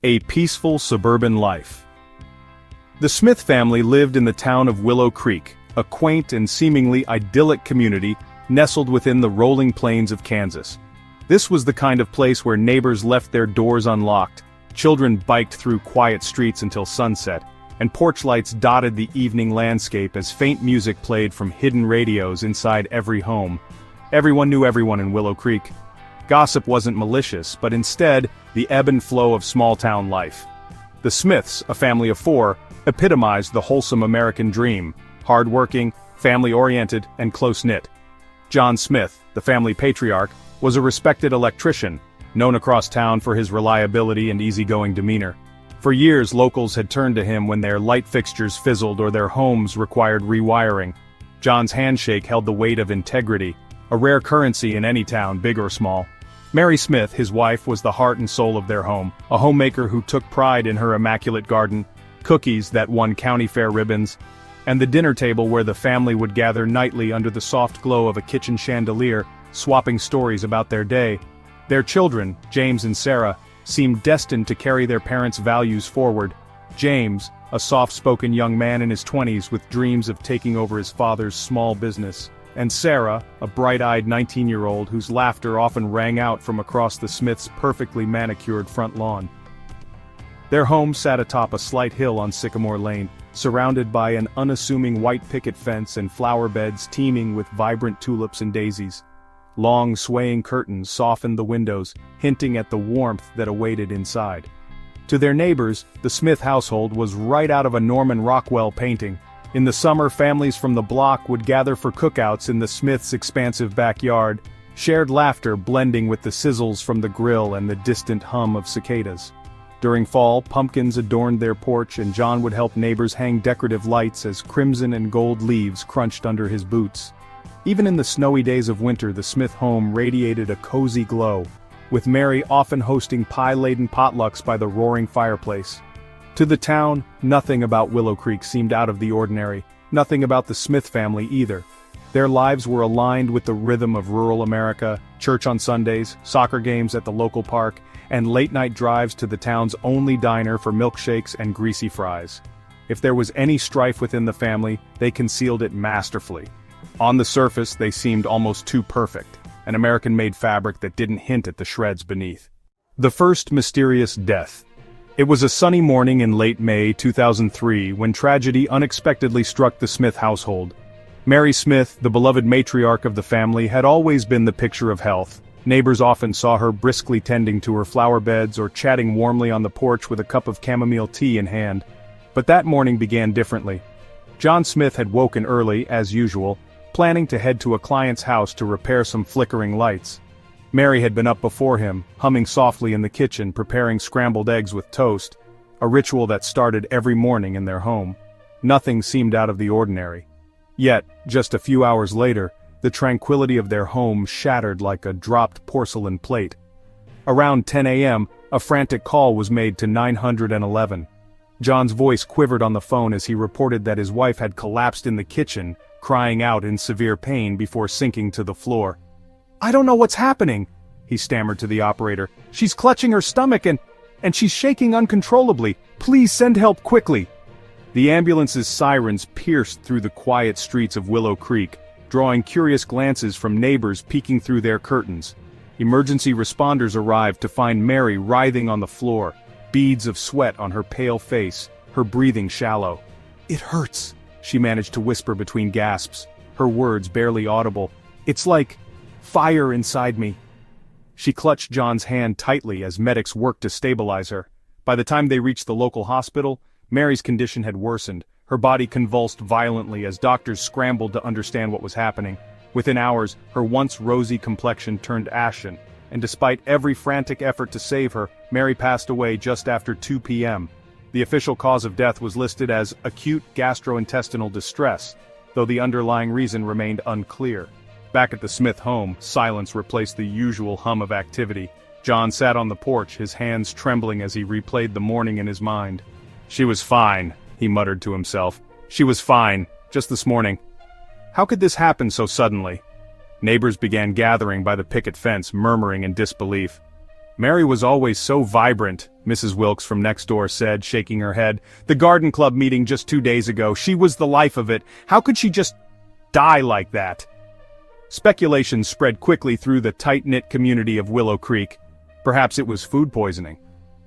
A peaceful suburban life. The Smith family lived in the town of Willow Creek, a quaint and seemingly idyllic community nestled within the rolling plains of Kansas. This was the kind of place where neighbors left their doors unlocked, children biked through quiet streets until sunset, and porch lights dotted the evening landscape as faint music played from hidden radios inside every home. Everyone knew everyone in Willow Creek. Gossip wasn't malicious, but instead, the ebb and flow of small-town life. The Smiths, a family of four, epitomized the wholesome American dream: hard-working, family-oriented, and close-knit. John Smith, the family patriarch, was a respected electrician, known across town for his reliability and easygoing demeanor. For years, locals had turned to him when their light fixtures fizzled or their homes required rewiring. John's handshake held the weight of integrity, a rare currency in any town, big or small. Mary Smith, his wife, was the heart and soul of their home, a homemaker who took pride in her immaculate garden, cookies that won county fair ribbons, and the dinner table where the family would gather nightly under the soft glow of a kitchen chandelier, swapping stories about their day. Their children, James and Sarah, seemed destined to carry their parents' values forward. James, a soft-spoken young man in his 20s with dreams of taking over his father's small business, and Sarah, a bright-eyed 19-year-old whose laughter often rang out from across the Smiths' perfectly manicured front lawn. Their home sat atop a slight hill on Sycamore Lane, surrounded by an unassuming white picket fence and flower beds teeming with vibrant tulips and daisies. Long swaying curtains softened the windows, hinting at the warmth that awaited inside. To their neighbors, the Smith household was right out of a Norman Rockwell painting. In the summer, families from the block would gather for cookouts in the Smiths' expansive backyard, shared laughter blending with the sizzles from the grill and the distant hum of cicadas. During fall, pumpkins adorned their porch and John would help neighbors hang decorative lights as crimson and gold leaves crunched under his boots. Even in the snowy days of winter, the Smith home radiated a cozy glow, with Mary often hosting pie-laden potlucks by the roaring fireplace. To the town, nothing about Willow Creek seemed out of the ordinary, nothing about the Smith family either. Their lives were aligned with the rhythm of rural America, church on Sundays, soccer games at the local park, and late-night drives to the town's only diner for milkshakes and greasy fries. If there was any strife within the family, they concealed it masterfully. On the surface, they seemed almost too perfect, an American-made fabric that didn't hint at the shreds beneath. The first mysterious death. It was a sunny morning in late May 2003 when tragedy unexpectedly struck the Smith household. Mary Smith, the beloved matriarch of the family, had always been the picture of health. Neighbors often saw her briskly tending to her flower beds or chatting warmly on the porch with a cup of chamomile tea in hand. But that morning began differently. John Smith had woken early, as usual, planning to head to a client's house to repair some flickering lights. Mary had been up before him, humming softly in the kitchen, preparing scrambled eggs with toast, a ritual that started every morning in their home. Nothing seemed out of the ordinary. Yet, just a few hours later, the tranquility of their home shattered like a dropped porcelain plate. Around 10 a.m., a frantic call was made to 911. John's voice quivered on the phone as he reported that his wife had collapsed in the kitchen, crying out in severe pain before sinking to the floor. "I don't know what's happening," he stammered to the operator. "She's clutching her stomach and she's shaking uncontrollably. Please send help quickly." The ambulance's sirens pierced through the quiet streets of Willow Creek, drawing curious glances from neighbors peeking through their curtains. Emergency responders arrived to find Mary writhing on the floor, beads of sweat on her pale face, her breathing shallow. "It hurts," she managed to whisper between gasps, her words barely audible. "It's like fire inside me." She clutched John's hand tightly as medics worked to stabilize her. By the time they reached the local hospital, Mary's condition had worsened. Her body convulsed violently as doctors scrambled to understand what was happening. Within hours, her once rosy complexion turned ashen, and despite every frantic effort to save her, Mary passed away just after 2 p.m. The official cause of death was listed as acute gastrointestinal distress, though the underlying reason remained unclear. Back at the Smith home, silence replaced the usual hum of activity. John sat on the porch, his hands trembling as he replayed the morning in his mind. "She was fine," he muttered to himself. "She was fine, just this morning. How could this happen so suddenly?" Neighbors began gathering by the picket fence, murmuring in disbelief. Mary was always so vibrant, Mrs. Wilkes from next door said, shaking her head. The garden club meeting just 2 days ago, she was the life of it. How could she just die like that? Speculation spread quickly through the tight-knit community of Willow Creek. Perhaps it was food poisoning.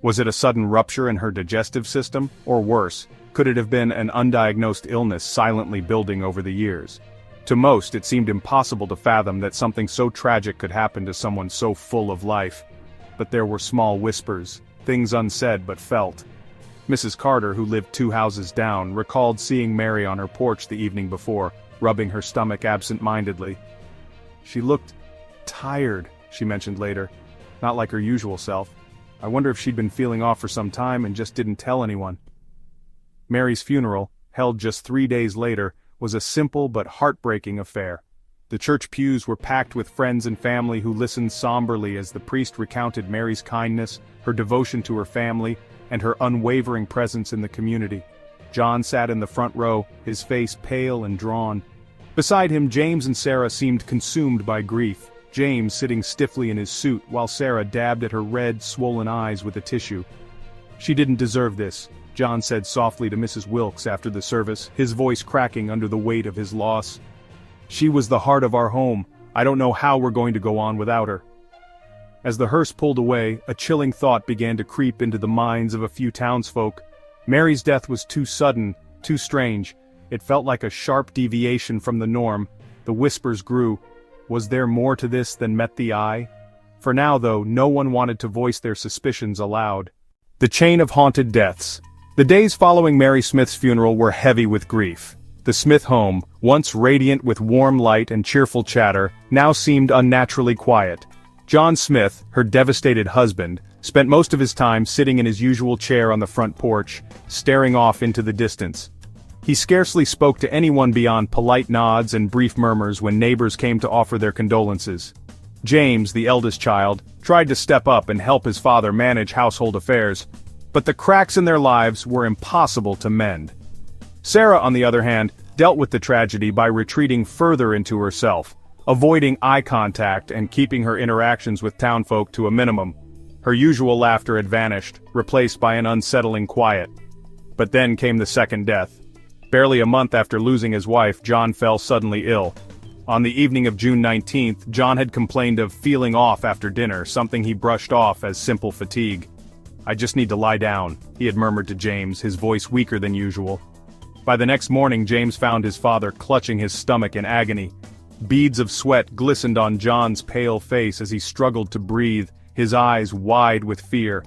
Was it a sudden rupture in her digestive system? Or worse, could it have been an undiagnosed illness silently building over the years? To most, it seemed impossible to fathom that something so tragic could happen to someone so full of life. But there were small whispers, things unsaid but felt. Mrs. Carter, who lived 2 houses down, recalled seeing Mary on her porch the evening before, rubbing her stomach absent-mindedly. She looked tired, she mentioned later, not like her usual self. I wonder if she'd been feeling off for some time and just didn't tell anyone. Mary's funeral, held just 3 days later, was a simple but heartbreaking affair. The church pews were packed with friends and family who listened somberly as the priest recounted Mary's kindness, her devotion to her family, and her unwavering presence in the community. John sat in the front row, his face pale and drawn. Beside him, James and Sarah seemed consumed by grief, James sitting stiffly in his suit while Sarah dabbed at her red, swollen eyes with a tissue. She didn't deserve this, John said softly to Mrs. Wilkes after the service, his voice cracking under the weight of his loss. She was the heart of our home. I don't know how we're going to go on without her. As the hearse pulled away, a chilling thought began to creep into the minds of a few townsfolk. Mary's death was too sudden, too strange. It felt like a sharp deviation from the norm. The whispers grew. Was there more to this than met the eye? For now, though, no one wanted to voice their suspicions aloud. The chain of haunted deaths. The days following Mary Smith's funeral were heavy with grief. The Smith home, once radiant with warm light and cheerful chatter, now seemed unnaturally quiet. John Smith, her devastated husband, spent most of his time sitting in his usual chair on the front porch, staring off into the distance. He scarcely spoke to anyone beyond polite nods and brief murmurs when neighbors came to offer their condolences. James, the eldest child, tried to step up and help his father manage household affairs, but the cracks in their lives were impossible to mend. Sarah, on the other hand, dealt with the tragedy by retreating further into herself, avoiding eye contact and keeping her interactions with townfolk to a minimum. Her usual laughter had vanished, replaced by an unsettling quiet. But then came the second death. Barely a month after losing his wife, John fell suddenly ill. On the evening of June 19th, John had complained of feeling off after dinner, something he brushed off as simple fatigue. "I just need to lie down," he had murmured to James, his voice weaker than usual. By the next morning, James found his father clutching his stomach in agony. Beads of sweat glistened on John's pale face as he struggled to breathe, his eyes wide with fear.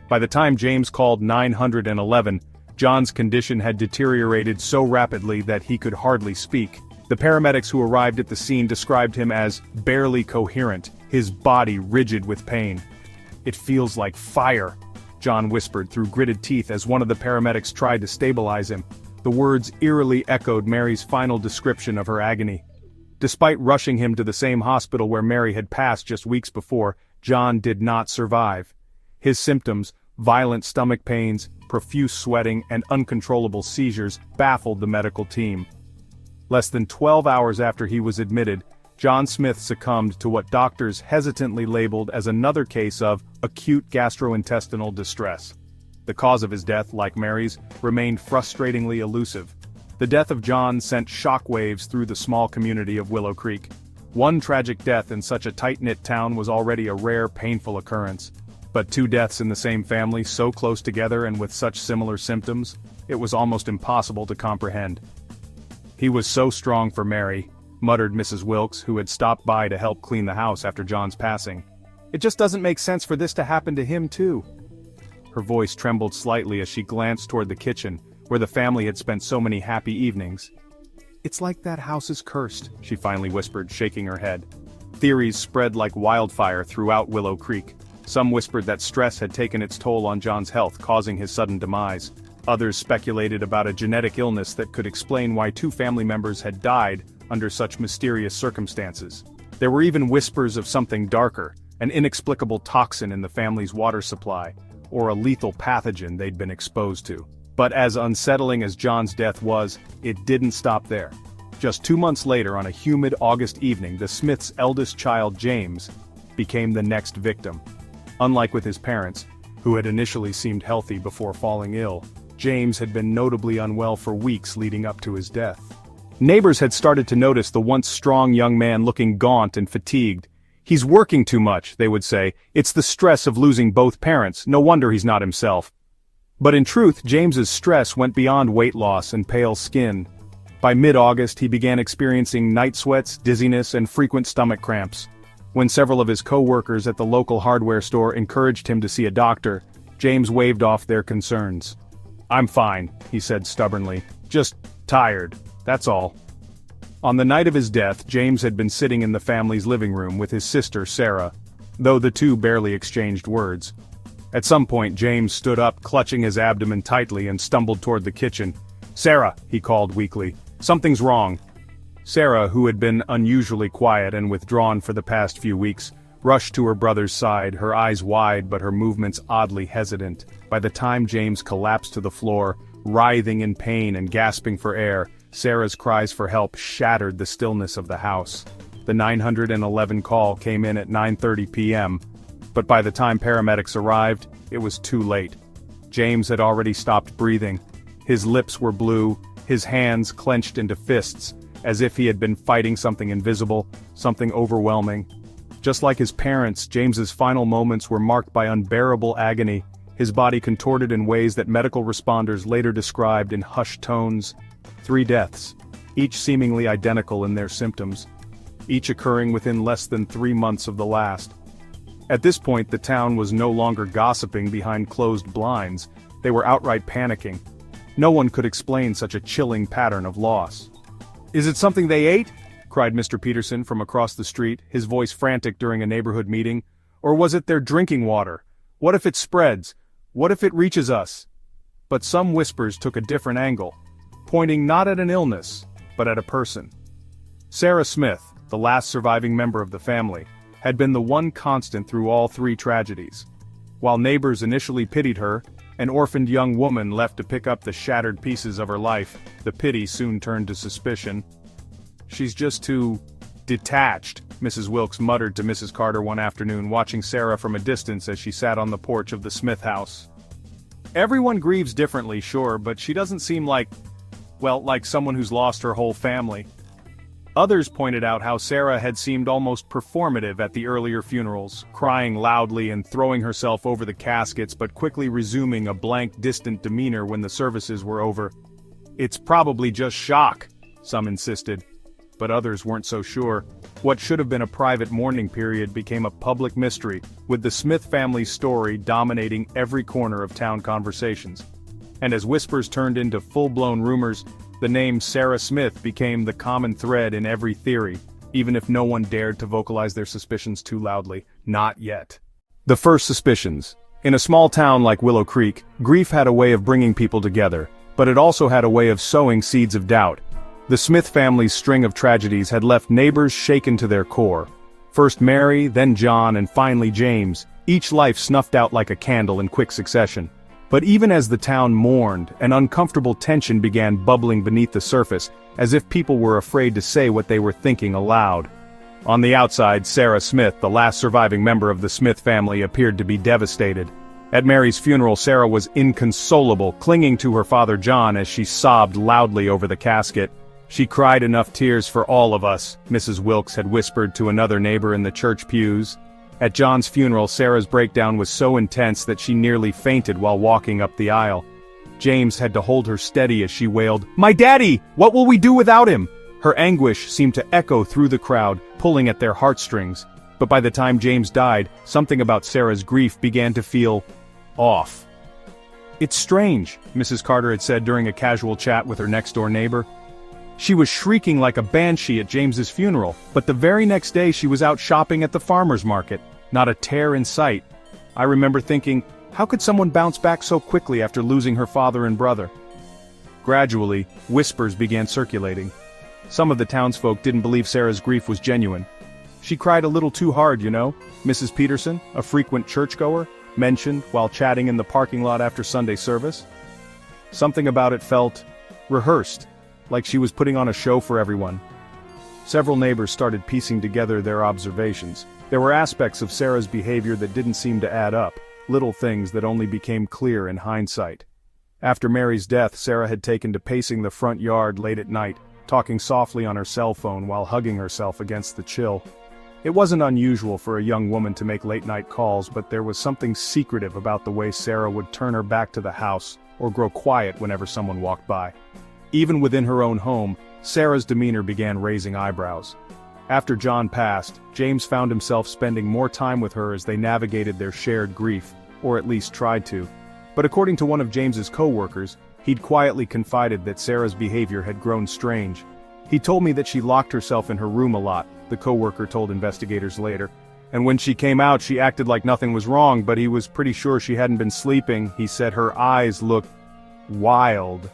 By the time James called 911, John's condition had deteriorated so rapidly that he could hardly speak. The paramedics who arrived at the scene described him as barely coherent, his body rigid with pain. "It feels like fire," John whispered through gritted teeth as one of the paramedics tried to stabilize him. The words eerily echoed Mary's final description of her agony. Despite rushing him to the same hospital where Mary had passed just weeks before, John did not survive. His symptoms, violent stomach pains, profuse sweating, and uncontrollable seizures, baffled the medical team. Less than 12 hours after he was admitted, John Smith succumbed to what doctors hesitantly labeled as another case of acute gastrointestinal distress. The cause of his death, like Mary's, remained frustratingly elusive. The death of John sent shockwaves through the small community of Willow Creek. One tragic death in such a tight-knit town was already a rare, painful occurrence. But 2 deaths in the same family, so close together and with such similar symptoms, it was almost impossible to comprehend. "He was so strong for Mary," muttered Mrs. Wilkes, who had stopped by to help clean the house after John's passing. "It just doesn't make sense for this to happen to him too." Her voice trembled slightly as she glanced toward the kitchen, where the family had spent so many happy evenings. "It's like that house is cursed," she finally whispered, shaking her head. Theories spread like wildfire throughout Willow Creek. Some whispered that stress had taken its toll on John's health, causing his sudden demise. Others speculated about a genetic illness that could explain why 2 family members had died under such mysterious circumstances. There were even whispers of something darker, an inexplicable toxin in the family's water supply, or a lethal pathogen they'd been exposed to. But as unsettling as John's death was, it didn't stop there. Just 2 months later, on a humid August evening, the Smiths' eldest child, James, became the next victim. Unlike with his parents, who had initially seemed healthy before falling ill, James had been notably unwell for weeks leading up to his death. Neighbors had started to notice the once strong young man looking gaunt and fatigued. "He's working too much," they would say. "It's the stress of losing both parents, no wonder he's not himself." But in truth, James's stress went beyond weight loss and pale skin. By mid-August, he began experiencing night sweats, dizziness, and frequent stomach cramps. When several of his co-workers at the local hardware store encouraged him to see a doctor, James waved off their concerns. "I'm fine," he said stubbornly. "Just tired, that's all." On the night of his death, James had been sitting in the family's living room with his sister Sarah, though the two barely exchanged words. At some point, James stood up, clutching his abdomen tightly, and stumbled toward the kitchen. "Sarah," he called weakly, "something's wrong." Sarah, who had been unusually quiet and withdrawn for the past few weeks, rushed to her brother's side, her eyes wide but her movements oddly hesitant. By the time James collapsed to the floor, writhing in pain and gasping for air, Sarah's cries for help shattered the stillness of the house. The 911 call came in at 9:30 p.m., but by the time paramedics arrived, it was too late. James had already stopped breathing. His lips were blue, his hands clenched into fists, as if he had been fighting something invisible, something overwhelming. Just like his parents, James's final moments were marked by unbearable agony, his body contorted in ways that medical responders later described in hushed tones. 3 deaths, each seemingly identical in their symptoms, each occurring within less than 3 months of the last. At this point, the town was no longer gossiping behind closed blinds, they were outright panicking. No one could explain such a chilling pattern of loss. "Is it something they ate?" cried Mr. Peterson from across the street, his voice frantic during a neighborhood meeting. "Or was it their drinking water? What if it spreads? What if it reaches us?" But some whispers took a different angle, pointing not at an illness, but at a person. Sarah Smith, the last surviving member of the family, had been the one constant through all 3 tragedies. While neighbors initially pitied her, an orphaned young woman left to pick up the shattered pieces of her life, the pity soon turned to suspicion. "She's just too detached," Mrs. Wilkes muttered to Mrs. Carter one afternoon, watching Sarah from a distance as she sat on the porch of the Smith house. "Everyone grieves differently, sure, but she doesn't seem like someone who's lost her whole family." Others pointed out how Sarah had seemed almost performative at the earlier funerals, crying loudly and throwing herself over the caskets but quickly resuming a blank, distant demeanor when the services were over. "It's probably just shock," some insisted. But others weren't so sure. What should have been a private mourning period became a public mystery, with the Smith family's story dominating every corner of town conversations. And as whispers turned into full-blown rumors, the name Sarah Smith became the common thread in every theory, even if no one dared to vocalize their suspicions too loudly. Not yet. The first suspicions. In a small town like Willow Creek, grief had a way of bringing people together, but it also had a way of sowing seeds of doubt. The Smith family's string of tragedies had left neighbors shaken to their core. First Mary, then John, and finally James, each life snuffed out like a candle in quick succession. But even as the town mourned, an uncomfortable tension began bubbling beneath the surface, as if people were afraid to say what they were thinking aloud. On the outside, Sarah Smith, the last surviving member of the Smith family, appeared to be devastated. At Mary's funeral, Sarah was inconsolable, clinging to her father John as she sobbed loudly over the casket. "She cried enough tears for all of us," Mrs. Wilkes had whispered to another neighbor in the church pews. At John's funeral, Sarah's breakdown was so intense that she nearly fainted while walking up the aisle. James had to hold her steady as she wailed, "My daddy! What will we do without him?" Her anguish seemed to echo through the crowd, pulling at their heartstrings. But by the time James died, something about Sarah's grief began to feel off. "It's strange," Mrs. Carter had said during a casual chat with her next-door neighbor. She was shrieking like a banshee at James's funeral, but the very next day she was out shopping at the farmer's market, not a tear in sight. I remember thinking, how could someone bounce back so quickly after losing her father and brother? Gradually, whispers began circulating. Some of the townsfolk didn't believe Sarah's grief was genuine. "She cried a little too hard, you know," Mrs. Peterson, a frequent churchgoer, mentioned while chatting in the parking lot after Sunday service. Something about it felt rehearsed, like she was putting on a show for everyone. Several neighbors started piecing together their observations. There were aspects of Sarah's behavior that didn't seem to add up, little things that only became clear in hindsight. After Mary's death, Sarah had taken to pacing the front yard late at night, talking softly on her cell phone while hugging herself against the chill. It wasn't unusual for a young woman to make late-night calls, but there was something secretive about the way Sarah would turn her back to the house or grow quiet whenever someone walked by. Even within her own home, Sarah's demeanor began raising eyebrows. After John passed, James found himself spending more time with her as they navigated their shared grief, or at least tried to. But according to one of James's co-workers, he'd quietly confided that Sarah's behavior had grown strange. He told me that she locked herself in her room a lot, the co-worker told investigators later. And when she came out, she acted like nothing was wrong, but he was pretty sure she hadn't been sleeping. He said her eyes looked wild.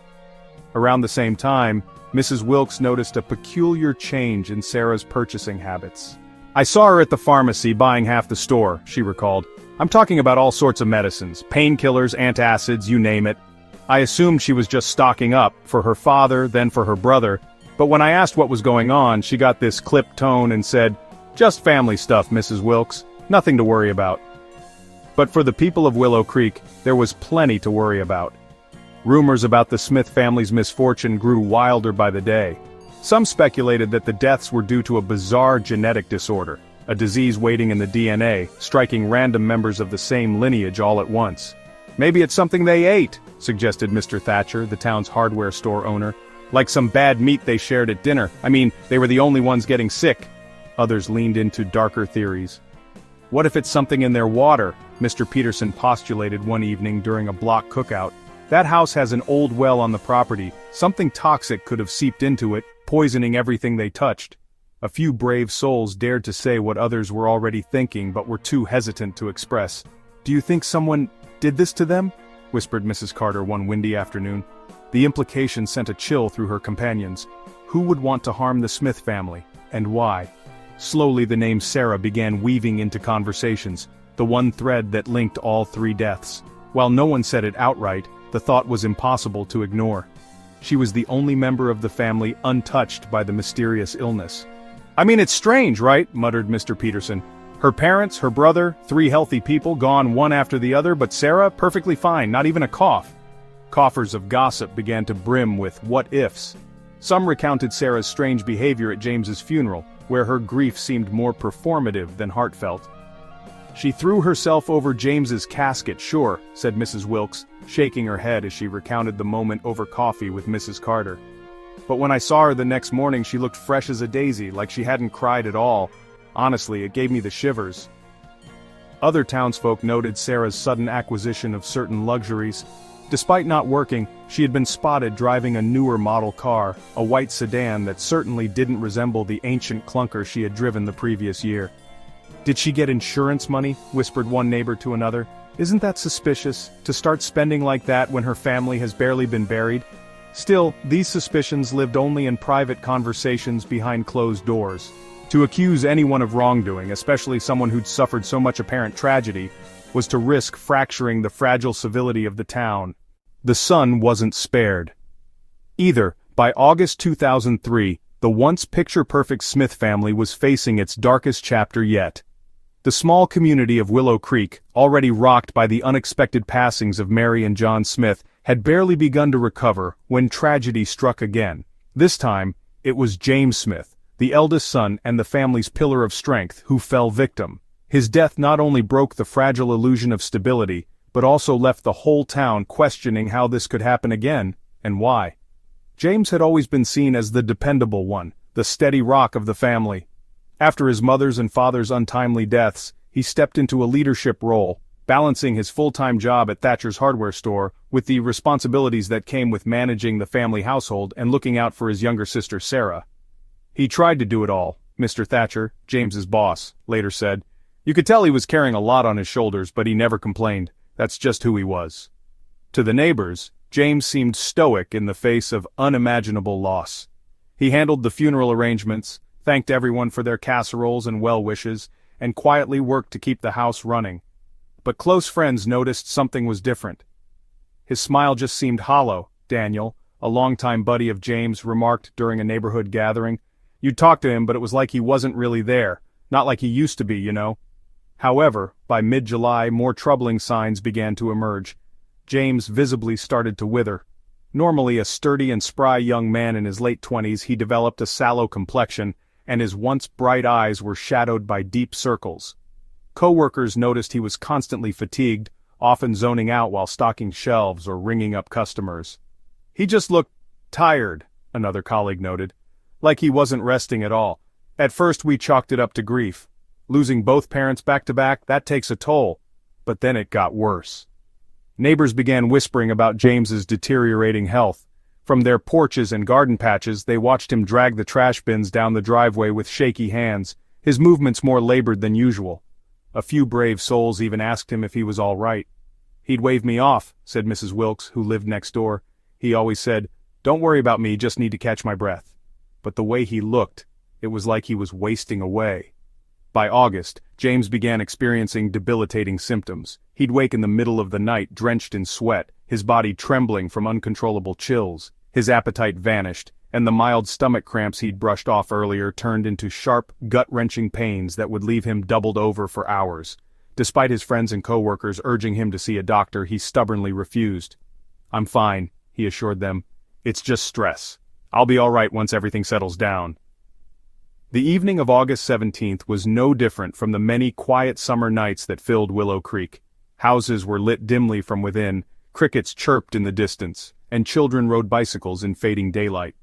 Around the same time, Mrs. Wilkes noticed a peculiar change in Sarah's purchasing habits. "I saw her at the pharmacy buying half the store," she recalled. "I'm talking about all sorts of medicines, painkillers, antacids, you name it. I assumed she was just stocking up, for her father, then for her brother, but when I asked what was going on, she got this clipped tone and said, 'Just family stuff, Mrs. Wilkes, nothing to worry about.'" But for the people of Willow Creek, there was plenty to worry about. Rumors about the Smith family's misfortune grew wilder by the day. Some speculated that the deaths were due to a bizarre genetic disorder, a disease waiting in the DNA, striking random members of the same lineage all at once. "Maybe it's something they ate," suggested Mr. Thatcher, the town's hardware store owner. "Like some bad meat they shared at dinner. I mean, they were the only ones getting sick." Others leaned into darker theories. "What if it's something in their water?" Mr. Peterson postulated one evening during a block cookout. "That house has an old well on the property. Something toxic could have seeped into it, poisoning everything they touched." A few brave souls dared to say what others were already thinking but were too hesitant to express. "Do you think someone did this to them?" whispered Mrs. Carter one windy afternoon. The implication sent a chill through her companions. Who would want to harm the Smith family, and why? Slowly the name Sarah began weaving into conversations, the one thread that linked all three deaths. While no one said it outright, the thought was impossible to ignore. She was the only member of the family untouched by the mysterious illness. "I mean, it's strange, right?" muttered Mr. Peterson. "Her parents, her brother, 3 healthy people gone one after the other, but Sarah, perfectly fine, not even a cough." Coffers of gossip began to brim with what-ifs. Some recounted Sarah's strange behavior at James's funeral, where her grief seemed more performative than heartfelt. "She threw herself over James's casket, sure," said Mrs. Wilkes, shaking her head as she recounted the moment over coffee with Mrs. Carter. "But when I saw her the next morning, she looked fresh as a daisy, like she hadn't cried at all. Honestly, it gave me the shivers." Other townsfolk noted Sarah's sudden acquisition of certain luxuries. Despite not working, she had been spotted driving a newer model car, a white sedan that certainly didn't resemble the ancient clunker she had driven the previous year. "Did she get insurance money?" whispered one neighbor to another. "Isn't that suspicious, to start spending like that when her family has barely been buried?" Still, these suspicions lived only in private conversations behind closed doors. To accuse anyone of wrongdoing, especially someone who'd suffered so much apparent tragedy, was to risk fracturing the fragile civility of the town. The sun wasn't spared. Either, by August 2003, the once picture-perfect Smith family was facing its darkest chapter yet. The small community of Willow Creek, already rocked by the unexpected passings of Mary and John Smith, had barely begun to recover when tragedy struck again. This time, it was James Smith, the eldest son and the family's pillar of strength, who fell victim. His death not only broke the fragile illusion of stability, but also left the whole town questioning how this could happen again, and why. James had always been seen as the dependable one, the steady rock of the family. After his mother's and father's untimely deaths, he stepped into a leadership role, balancing his full-time job at Thatcher's hardware store with the responsibilities that came with managing the family household and looking out for his younger sister Sarah. "He tried to do it all," Mr. Thatcher, James's boss, later said. "You could tell he was carrying a lot on his shoulders, but he never complained. That's just who he was." To the neighbors, James seemed stoic in the face of unimaginable loss. He handled the funeral arrangements, thanked everyone for their casseroles and well wishes, and quietly worked to keep the house running. But close friends noticed something was different. "His smile just seemed hollow," Daniel, a longtime buddy of James, remarked during a neighborhood gathering. You'd talk to him, but it was like he wasn't really there, not like he used to be, you know. However, by mid-July, more troubling signs began to emerge. James visibly started to wither. Normally a sturdy and spry young man in his late 20s, he developed a sallow complexion, and his once bright eyes were shadowed by deep circles. Co-workers noticed he was constantly fatigued, often zoning out while stocking shelves or ringing up customers. He just looked tired, another colleague noted, like he wasn't resting at all. At first we chalked it up to grief. Losing both parents back to back, that takes a toll. But then it got worse. Neighbors began whispering about James's deteriorating health. From their porches and garden patches, they watched him drag the trash bins down the driveway with shaky hands, his movements more labored than usual. A few brave souls even asked him if he was all right. "He'd wave me off," said Mrs. Wilkes, who lived next door. "He always said, 'Don't worry about me, just need to catch my breath.' But the way he looked, it was like he was wasting away." By August, James began experiencing debilitating symptoms. He'd wake in the middle of the night drenched in sweat, his body trembling from uncontrollable chills. His appetite vanished, and the mild stomach cramps he'd brushed off earlier turned into sharp, gut-wrenching pains that would leave him doubled over for hours. Despite his friends and co-workers urging him to see a doctor, he stubbornly refused. "I'm fine," he assured them. "It's just stress. I'll be all right once everything settles down." The evening of August 17th was no different from the many quiet summer nights that filled Willow Creek. Houses were lit dimly from within, crickets chirped in the distance, and children rode bicycles in fading daylight.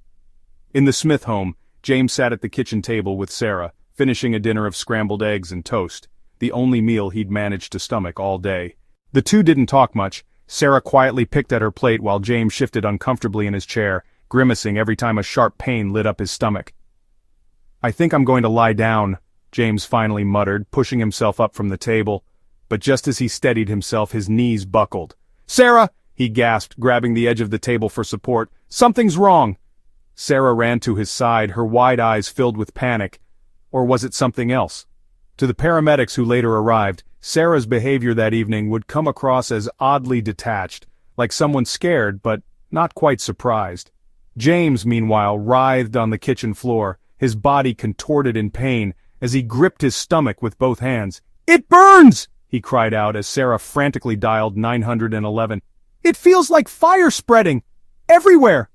In the Smith home, James sat at the kitchen table with Sarah, finishing a dinner of scrambled eggs and toast, the only meal he'd managed to stomach all day. The two didn't talk much. Sarah quietly picked at her plate while James shifted uncomfortably in his chair, grimacing every time a sharp pain lit up his stomach. "I think I'm going to lie down," James finally muttered, pushing himself up from the table. But just as he steadied himself, his knees buckled. "Sarah!" he gasped, grabbing the edge of the table for support. "Something's wrong!" Sarah ran to his side, her wide eyes filled with panic. Or was it something else? To the paramedics who later arrived, Sarah's behavior that evening would come across as oddly detached, like someone scared but not quite surprised. James, meanwhile, writhed on the kitchen floor, his body contorted in pain as he gripped his stomach with both hands. "It burns!" he cried out as Sarah frantically dialed 911. "It feels like fire spreading! Everywhere!"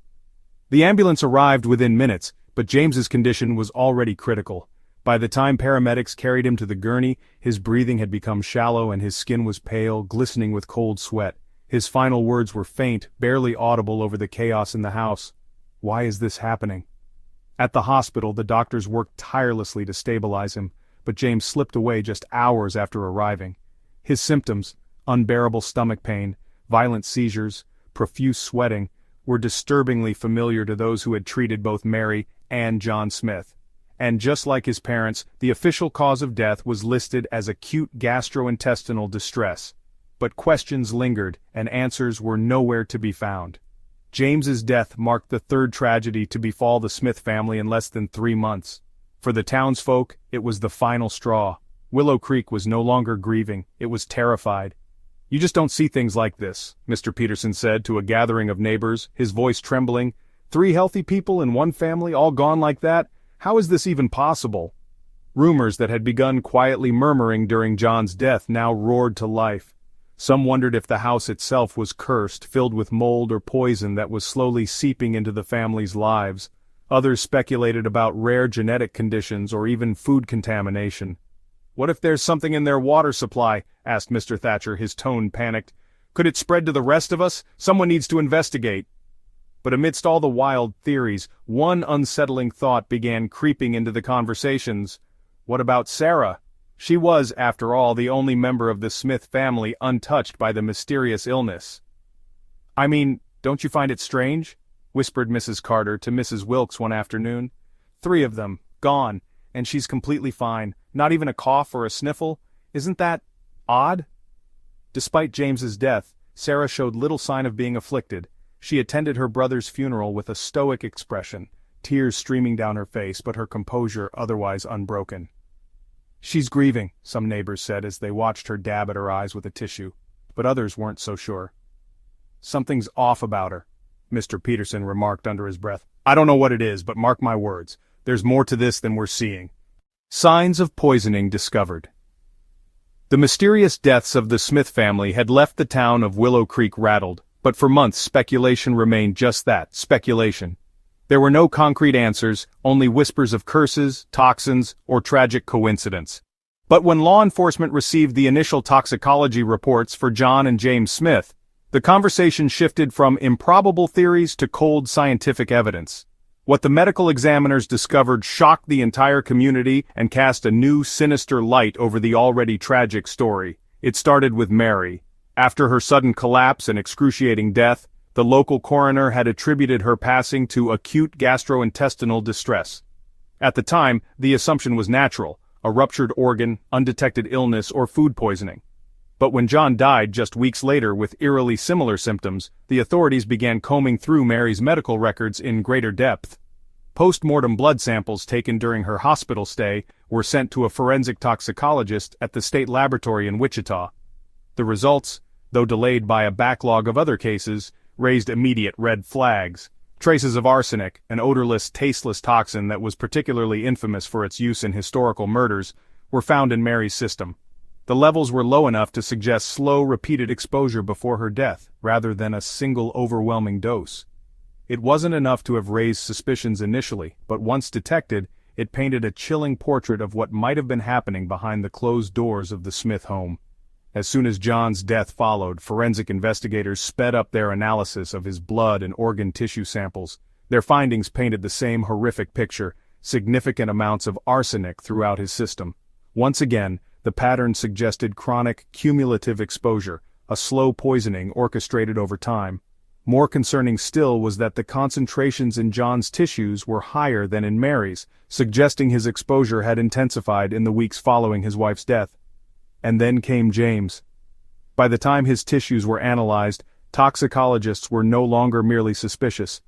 The ambulance arrived within minutes, but James's condition was already critical. By the time paramedics carried him to the gurney, his breathing had become shallow and his skin was pale, glistening with cold sweat. His final words were faint, barely audible over the chaos in the house. "Why is this happening?" At the hospital, the doctors worked tirelessly to stabilize him, but James slipped away just hours after arriving. His symptoms, unbearable stomach pain, violent seizures, profuse sweating, were disturbingly familiar to those who had treated both Mary and John Smith. And just like his parents, the official cause of death was listed as acute gastrointestinal distress. But questions lingered, and answers were nowhere to be found. James's death marked the third tragedy to befall the Smith family in less than 3 months. For the townsfolk, it was the final straw. Willow Creek was no longer grieving, it was terrified. "You just don't see things like this," Mr. Peterson said to a gathering of neighbors, his voice trembling. "3 healthy people in one family, all gone like that? How is this even possible?" Rumors that had begun quietly murmuring during John's death now roared to life. Some wondered if the house itself was cursed, filled with mold or poison that was slowly seeping into the family's lives. Others speculated about rare genetic conditions or even food contamination. "What if there's something in their water supply?" asked Mr. Thatcher, his tone panicked. "Could it spread to the rest of us? Someone needs to investigate." But amidst all the wild theories, one unsettling thought began creeping into the conversations. What about Sarah? She was, after all, the only member of the Smith family untouched by the mysterious illness. "I mean, don't you find it strange?" whispered Mrs. Carter to Mrs. Wilkes one afternoon. 3 of them, gone, and she's completely fine, not even a cough or a sniffle. Isn't that odd? Despite James's death, Sarah showed little sign of being afflicted. She attended her brother's funeral with a stoic expression, tears streaming down her face, but her composure otherwise unbroken. "She's grieving," some neighbors said as they watched her dab at her eyes with a tissue, but others weren't so sure. "Something's off about her," Mr. Peterson remarked under his breath. "I don't know what it is, but mark my words. there's more to this than we're seeing. Signs of poisoning discovered. The mysterious deaths of the Smith family had left the town of Willow Creek rattled, but for months speculation remained just that, speculation. There were no concrete answers, only whispers of curses, toxins, or tragic coincidence. But when law enforcement received the initial toxicology reports for John and James Smith, the conversation shifted from improbable theories to cold scientific evidence. What the medical examiners discovered shocked the entire community and cast a new sinister light over the already tragic story. It started with Mary. After her sudden collapse and excruciating death, the local coroner had attributed her passing to acute gastrointestinal distress. At the time, the assumption was natural, a ruptured organ, undetected illness, or food poisoning. But when John died just weeks later with eerily similar symptoms, the authorities began combing through Mary's medical records in greater depth. Post-mortem blood samples taken during her hospital stay were sent to a forensic toxicologist at the state laboratory in Wichita. The results, though delayed by a backlog of other cases, raised immediate red flags. Traces of arsenic, an odorless, tasteless toxin that was particularly infamous for its use in historical murders, were found in Mary's system. The levels were low enough to suggest slow, repeated exposure before her death, rather than a single overwhelming dose. It wasn't enough to have raised suspicions initially, but once detected, it painted a chilling portrait of what might have been happening behind the closed doors of the Smith home. As soon as John's death followed, forensic investigators sped up their analysis of his blood and organ tissue samples. Their findings painted the same horrific picture, significant amounts of arsenic throughout his system. Once again, the pattern suggested chronic, cumulative exposure, a slow poisoning orchestrated over time. More concerning still was that the concentrations in John's tissues were higher than in Mary's, suggesting his exposure had intensified in the weeks following his wife's death. And then came James. By the time his tissues were analyzed, toxicologists were no longer merely suspicious.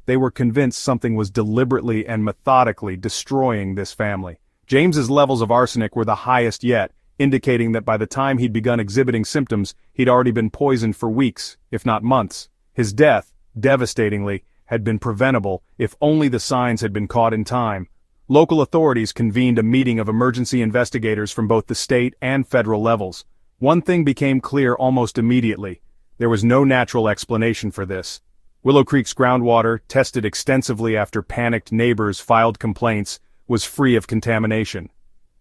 They were convinced something was deliberately and methodically destroying this family. James's levels of arsenic were the highest yet, indicating that by the time he'd begun exhibiting symptoms, he'd already been poisoned for weeks, if not months. His death, devastatingly, had been preventable if only the signs had been caught in time. Local authorities convened a meeting of emergency investigators from both the state and federal levels. One thing became clear almost immediately. There was no natural explanation for this. Willow Creek's groundwater, tested extensively after panicked neighbors filed complaints, was free of contamination.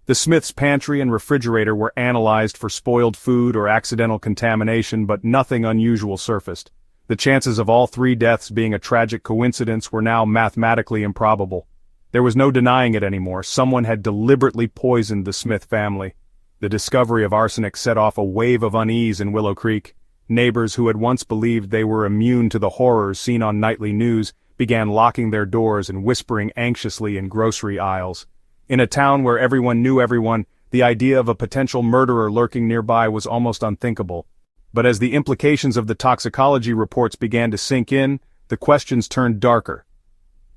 The Smiths' pantry and refrigerator were analyzed for spoiled food or accidental contamination, but nothing unusual surfaced. The chances of all three deaths being a tragic coincidence were now mathematically improbable. There was no denying it anymore. Someone had deliberately poisoned the Smith family. The discovery of arsenic set off a wave of unease in Willow Creek. Neighbors who had once believed they were immune to the horrors seen on nightly news began locking their doors and whispering anxiously in grocery aisles. In a town where everyone knew everyone, the idea of a potential murderer lurking nearby was almost unthinkable. But as the implications of the toxicology reports began to sink in, the questions turned darker.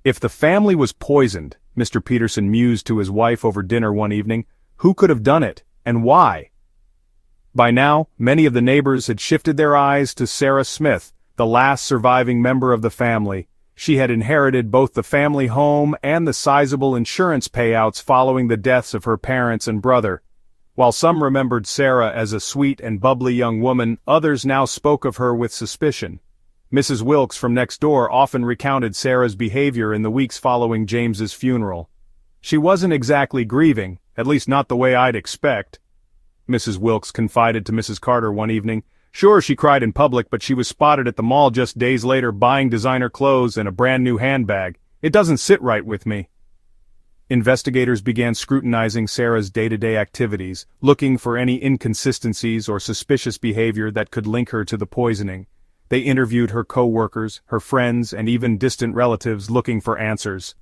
If the family was poisoned, Mr. Peterson mused to his wife over dinner one evening, who could have done it, and why? By now, many of the neighbors had shifted their eyes to Sarah Smith, the last surviving member of the family. She had inherited both the family home and the sizable insurance payouts following the deaths of her parents and brother. While some remembered Sarah as a sweet and bubbly young woman, others now spoke of her with suspicion. Mrs. Wilkes from next door often recounted Sarah's behavior in the weeks following James's funeral. She wasn't exactly grieving, at least not the way I'd expect. Mrs. Wilkes confided to Mrs. Carter one evening. Sure, she cried in public, but she was spotted at the mall just days later buying designer clothes and a brand new handbag. It doesn't sit right with me. Investigators began scrutinizing Sarah's day-to-day activities, looking for any inconsistencies or suspicious behavior that could link her to the poisoning. They interviewed her co-workers, her friends, and even distant relatives looking for answers.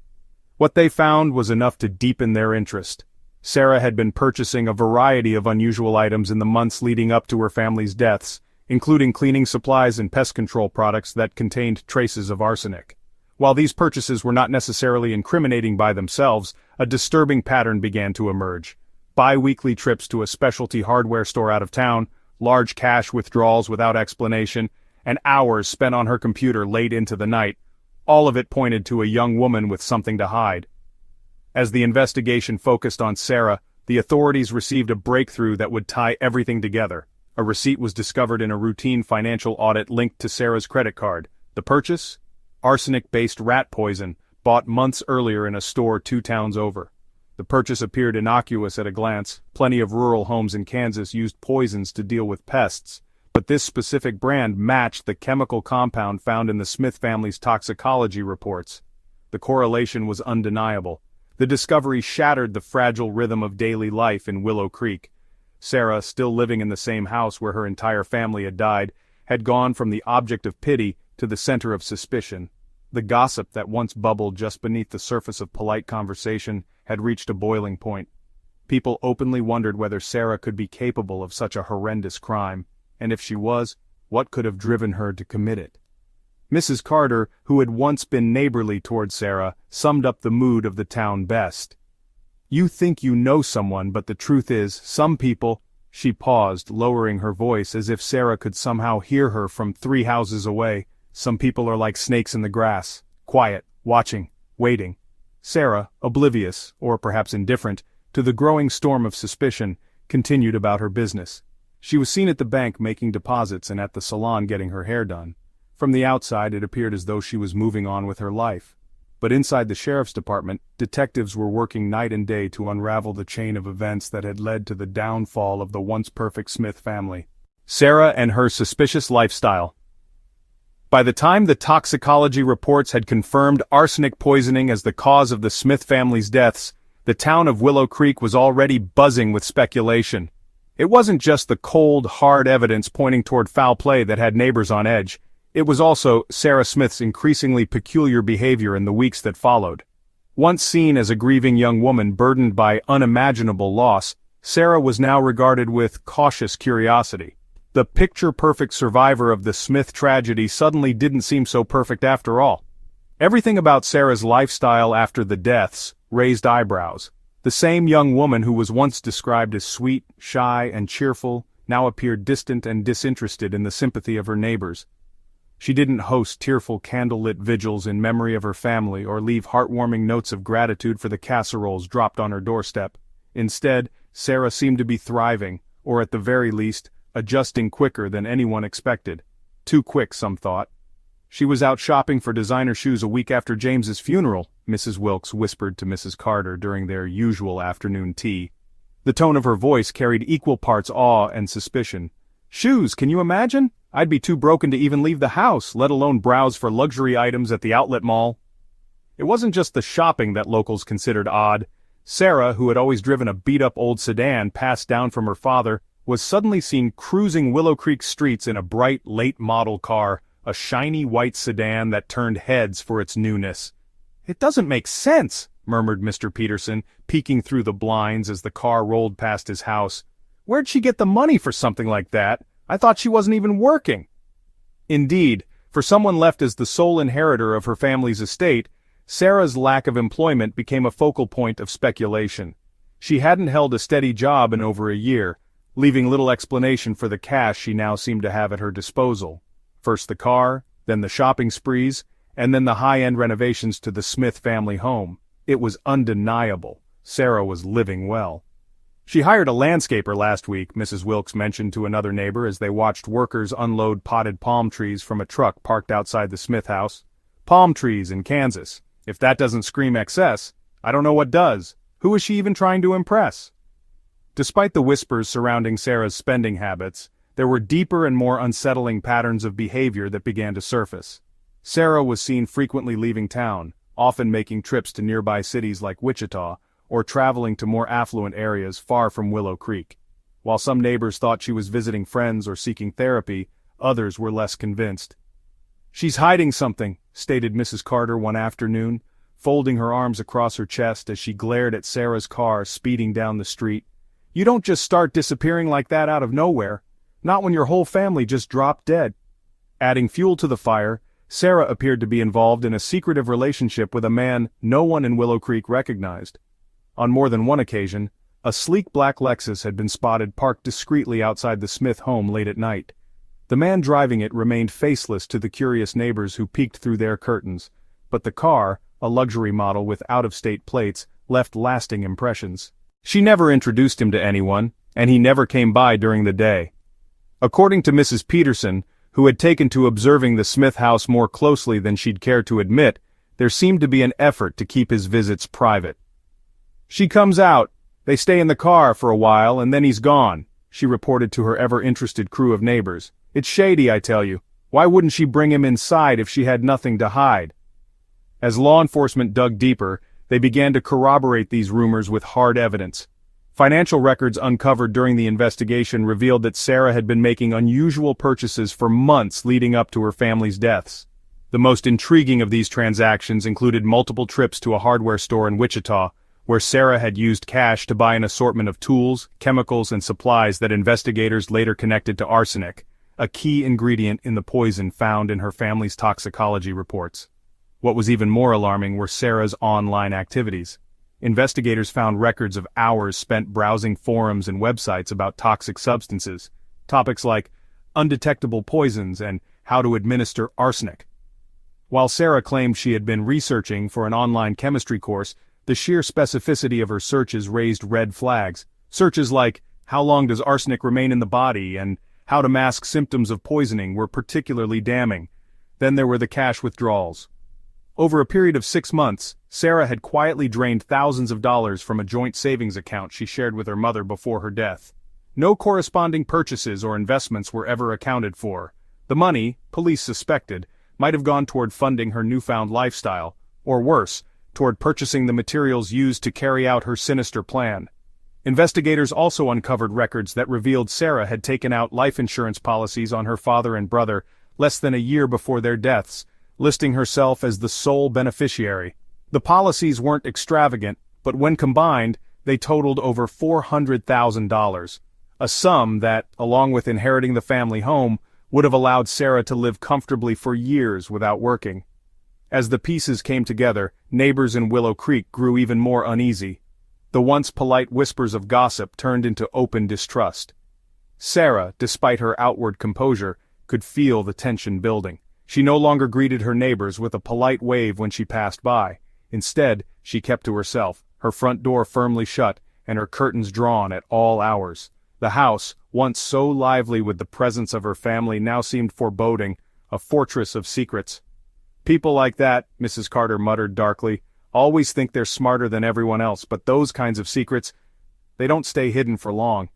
What they found was enough to deepen their interest. Sarah had been purchasing a variety of unusual items in the months leading up to her family's deaths, including cleaning supplies and pest control products that contained traces of arsenic. While these purchases were not necessarily incriminating by themselves, a disturbing pattern began to emerge. Bi-weekly trips to a specialty hardware store out of town, large cash withdrawals without explanation, and hours spent on her computer late into the night, all of it pointed to a young woman with something to hide. As the investigation focused on Sarah, the authorities received a breakthrough that would tie everything together. A receipt was discovered in a routine financial audit linked to Sarah's credit card. The purchase? Arsenic-based rat poison, bought months earlier in a store 2 towns over. The purchase appeared innocuous at a glance. Plenty of rural homes in Kansas used poisons to deal with pests, but this specific brand matched the chemical compound found in the Smith family's toxicology reports. The correlation was undeniable. The discovery shattered the fragile rhythm of daily life in Willow Creek. Sarah, still living in the same house where her entire family had died, had gone from the object of pity to the center of suspicion. The gossip that once bubbled just beneath the surface of polite conversation had reached a boiling point. People openly wondered whether Sarah could be capable of such a horrendous crime, and if she was, what could have driven her to commit it? Mrs. Carter, who had once been neighborly toward Sarah, summed up the mood of the town best. "You think you know someone, but the truth is, some people—" She paused, lowering her voice as if Sarah could somehow hear her from 3 houses away. "Some people are like snakes in the grass, quiet, watching, waiting." Sarah, oblivious, or perhaps indifferent, to the growing storm of suspicion, continued about her business. She was seen at the bank making deposits and at the salon getting her hair done. From the outside it appeared as though she was moving on with her life. But inside the sheriff's department, detectives were working night and day to unravel the chain of events that had led to the downfall of the once perfect Smith family. Sarah and her suspicious lifestyle. By the time the toxicology reports had confirmed arsenic poisoning as the cause of the Smith family's deaths, the town of Willow Creek was already buzzing with speculation. It wasn't just the cold, hard evidence pointing toward foul play that had neighbors on edge. It was also Sarah Smith's increasingly peculiar behavior in the weeks that followed. Once seen as a grieving young woman burdened by unimaginable loss, Sarah was now regarded with cautious curiosity. The picture-perfect survivor of the Smith tragedy suddenly didn't seem so perfect after all. Everything about Sarah's lifestyle after the deaths raised eyebrows. The same young woman who was once described as sweet, shy, and cheerful now appeared distant and disinterested in the sympathy of her neighbors. She didn't host tearful candlelit vigils in memory of her family or leave heartwarming notes of gratitude for the casseroles dropped on her doorstep. Instead, Sarah seemed to be thriving, or at the very least, adjusting quicker than anyone expected. Too quick, some thought. She was out shopping for designer shoes a week after James's funeral, Mrs. Wilkes whispered to Mrs. Carter during their usual afternoon tea. The tone of her voice carried equal parts awe and suspicion. "Shoes, can you imagine? I'd be too broken to even leave the house, let alone browse for luxury items at the outlet mall." It wasn't just the shopping that locals considered odd. Sarah, who had always driven a beat-up old sedan passed down from her father, was suddenly seen cruising Willow Creek streets in a bright, late-model car, a shiny white sedan that turned heads for its newness. "It doesn't make sense," murmured Mr. Peterson, peeking through the blinds as the car rolled past his house. "Where'd she get the money for something like that? I thought she wasn't even working." Indeed, for someone left as the sole inheritor of her family's estate, Sarah's lack of employment became a focal point of speculation. She hadn't held a steady job in over a year, leaving little explanation for the cash she now seemed to have at her disposal. First the car, then the shopping sprees, and then the high-end renovations to the Smith family home. It was undeniable. Sarah was living well. "She hired a landscaper last week," Mrs. Wilkes mentioned to another neighbor as they watched workers unload potted palm trees from a truck parked outside the Smith house. Palm trees in Kansas. If that doesn't scream excess, I don't know what does. Who is she even trying to impress? Despite the whispers surrounding Sarah's spending habits, there were deeper and more unsettling patterns of behavior that began to surface. Sarah was seen frequently leaving town, often making trips to nearby cities like Wichita, or traveling to more affluent areas far from Willow Creek. While some neighbors thought she was visiting friends or seeking therapy, others were less convinced. "She's hiding something," stated Mrs. Carter one afternoon, folding her arms across her chest as she glared at Sarah's car speeding down the street. "You don't just start disappearing like that out of nowhere. Not when your whole family just dropped dead." Adding fuel to the fire, Sarah appeared to be involved in a secretive relationship with a man no one in Willow Creek recognized. On more than one occasion, a sleek black Lexus had been spotted parked discreetly outside the Smith home late at night. The man driving it remained faceless to the curious neighbors who peeked through their curtains, but the car, a luxury model with out-of-state plates, left lasting impressions. She never introduced him to anyone, and he never came by during the day. According to Mrs. Peterson, who had taken to observing the Smith house more closely than she'd care to admit, there seemed to be an effort to keep his visits private. "She comes out, they stay in the car for a while and then he's gone," she reported to her ever-interested crew of neighbors. "It's shady, I tell you. Why wouldn't she bring him inside if she had nothing to hide?" As law enforcement dug deeper, they began to corroborate these rumors with hard evidence. Financial records uncovered during the investigation revealed that Sarah had been making unusual purchases for months leading up to her family's deaths. The most intriguing of these transactions included multiple trips to a hardware store in Wichita, where Sarah had used cash to buy an assortment of tools, chemicals, and supplies that investigators later connected to arsenic, a key ingredient in the poison found in her family's toxicology reports. What was even more alarming were Sarah's online activities. Investigators found records of hours spent browsing forums and websites about toxic substances, topics like undetectable poisons and how to administer arsenic. While Sarah claimed she had been researching for an online chemistry course, the sheer specificity of her searches raised red flags. Searches like, "How long does arsenic remain in the body?" and "How to mask symptoms of poisoning" were particularly damning. Then there were the cash withdrawals. Over a period of 6 months, Sarah had quietly drained thousands of dollars from a joint savings account she shared with her mother before her death. No corresponding purchases or investments were ever accounted for. The money, police suspected, might have gone toward funding her newfound lifestyle, or worse, toward purchasing the materials used to carry out her sinister plan. Investigators also uncovered records that revealed Sarah had taken out life insurance policies on her father and brother less than a year before their deaths, listing herself as the sole beneficiary. The policies weren't extravagant, but when combined, they totaled over $400,000, a sum that, along with inheriting the family home, would have allowed Sarah to live comfortably for years without working. As the pieces came together, neighbors in Willow Creek grew even more uneasy. The once polite whispers of gossip turned into open distrust. Sarah, despite her outward composure, could feel the tension building. She no longer greeted her neighbors with a polite wave when she passed by. Instead, she kept to herself, her front door firmly shut, and her curtains drawn at all hours. The house, once so lively with the presence of her family, now seemed foreboding, a fortress of secrets. "People like that," Mrs. Carter muttered darkly, "always think they're smarter than everyone else, but those kinds of secrets, they don't stay hidden for long."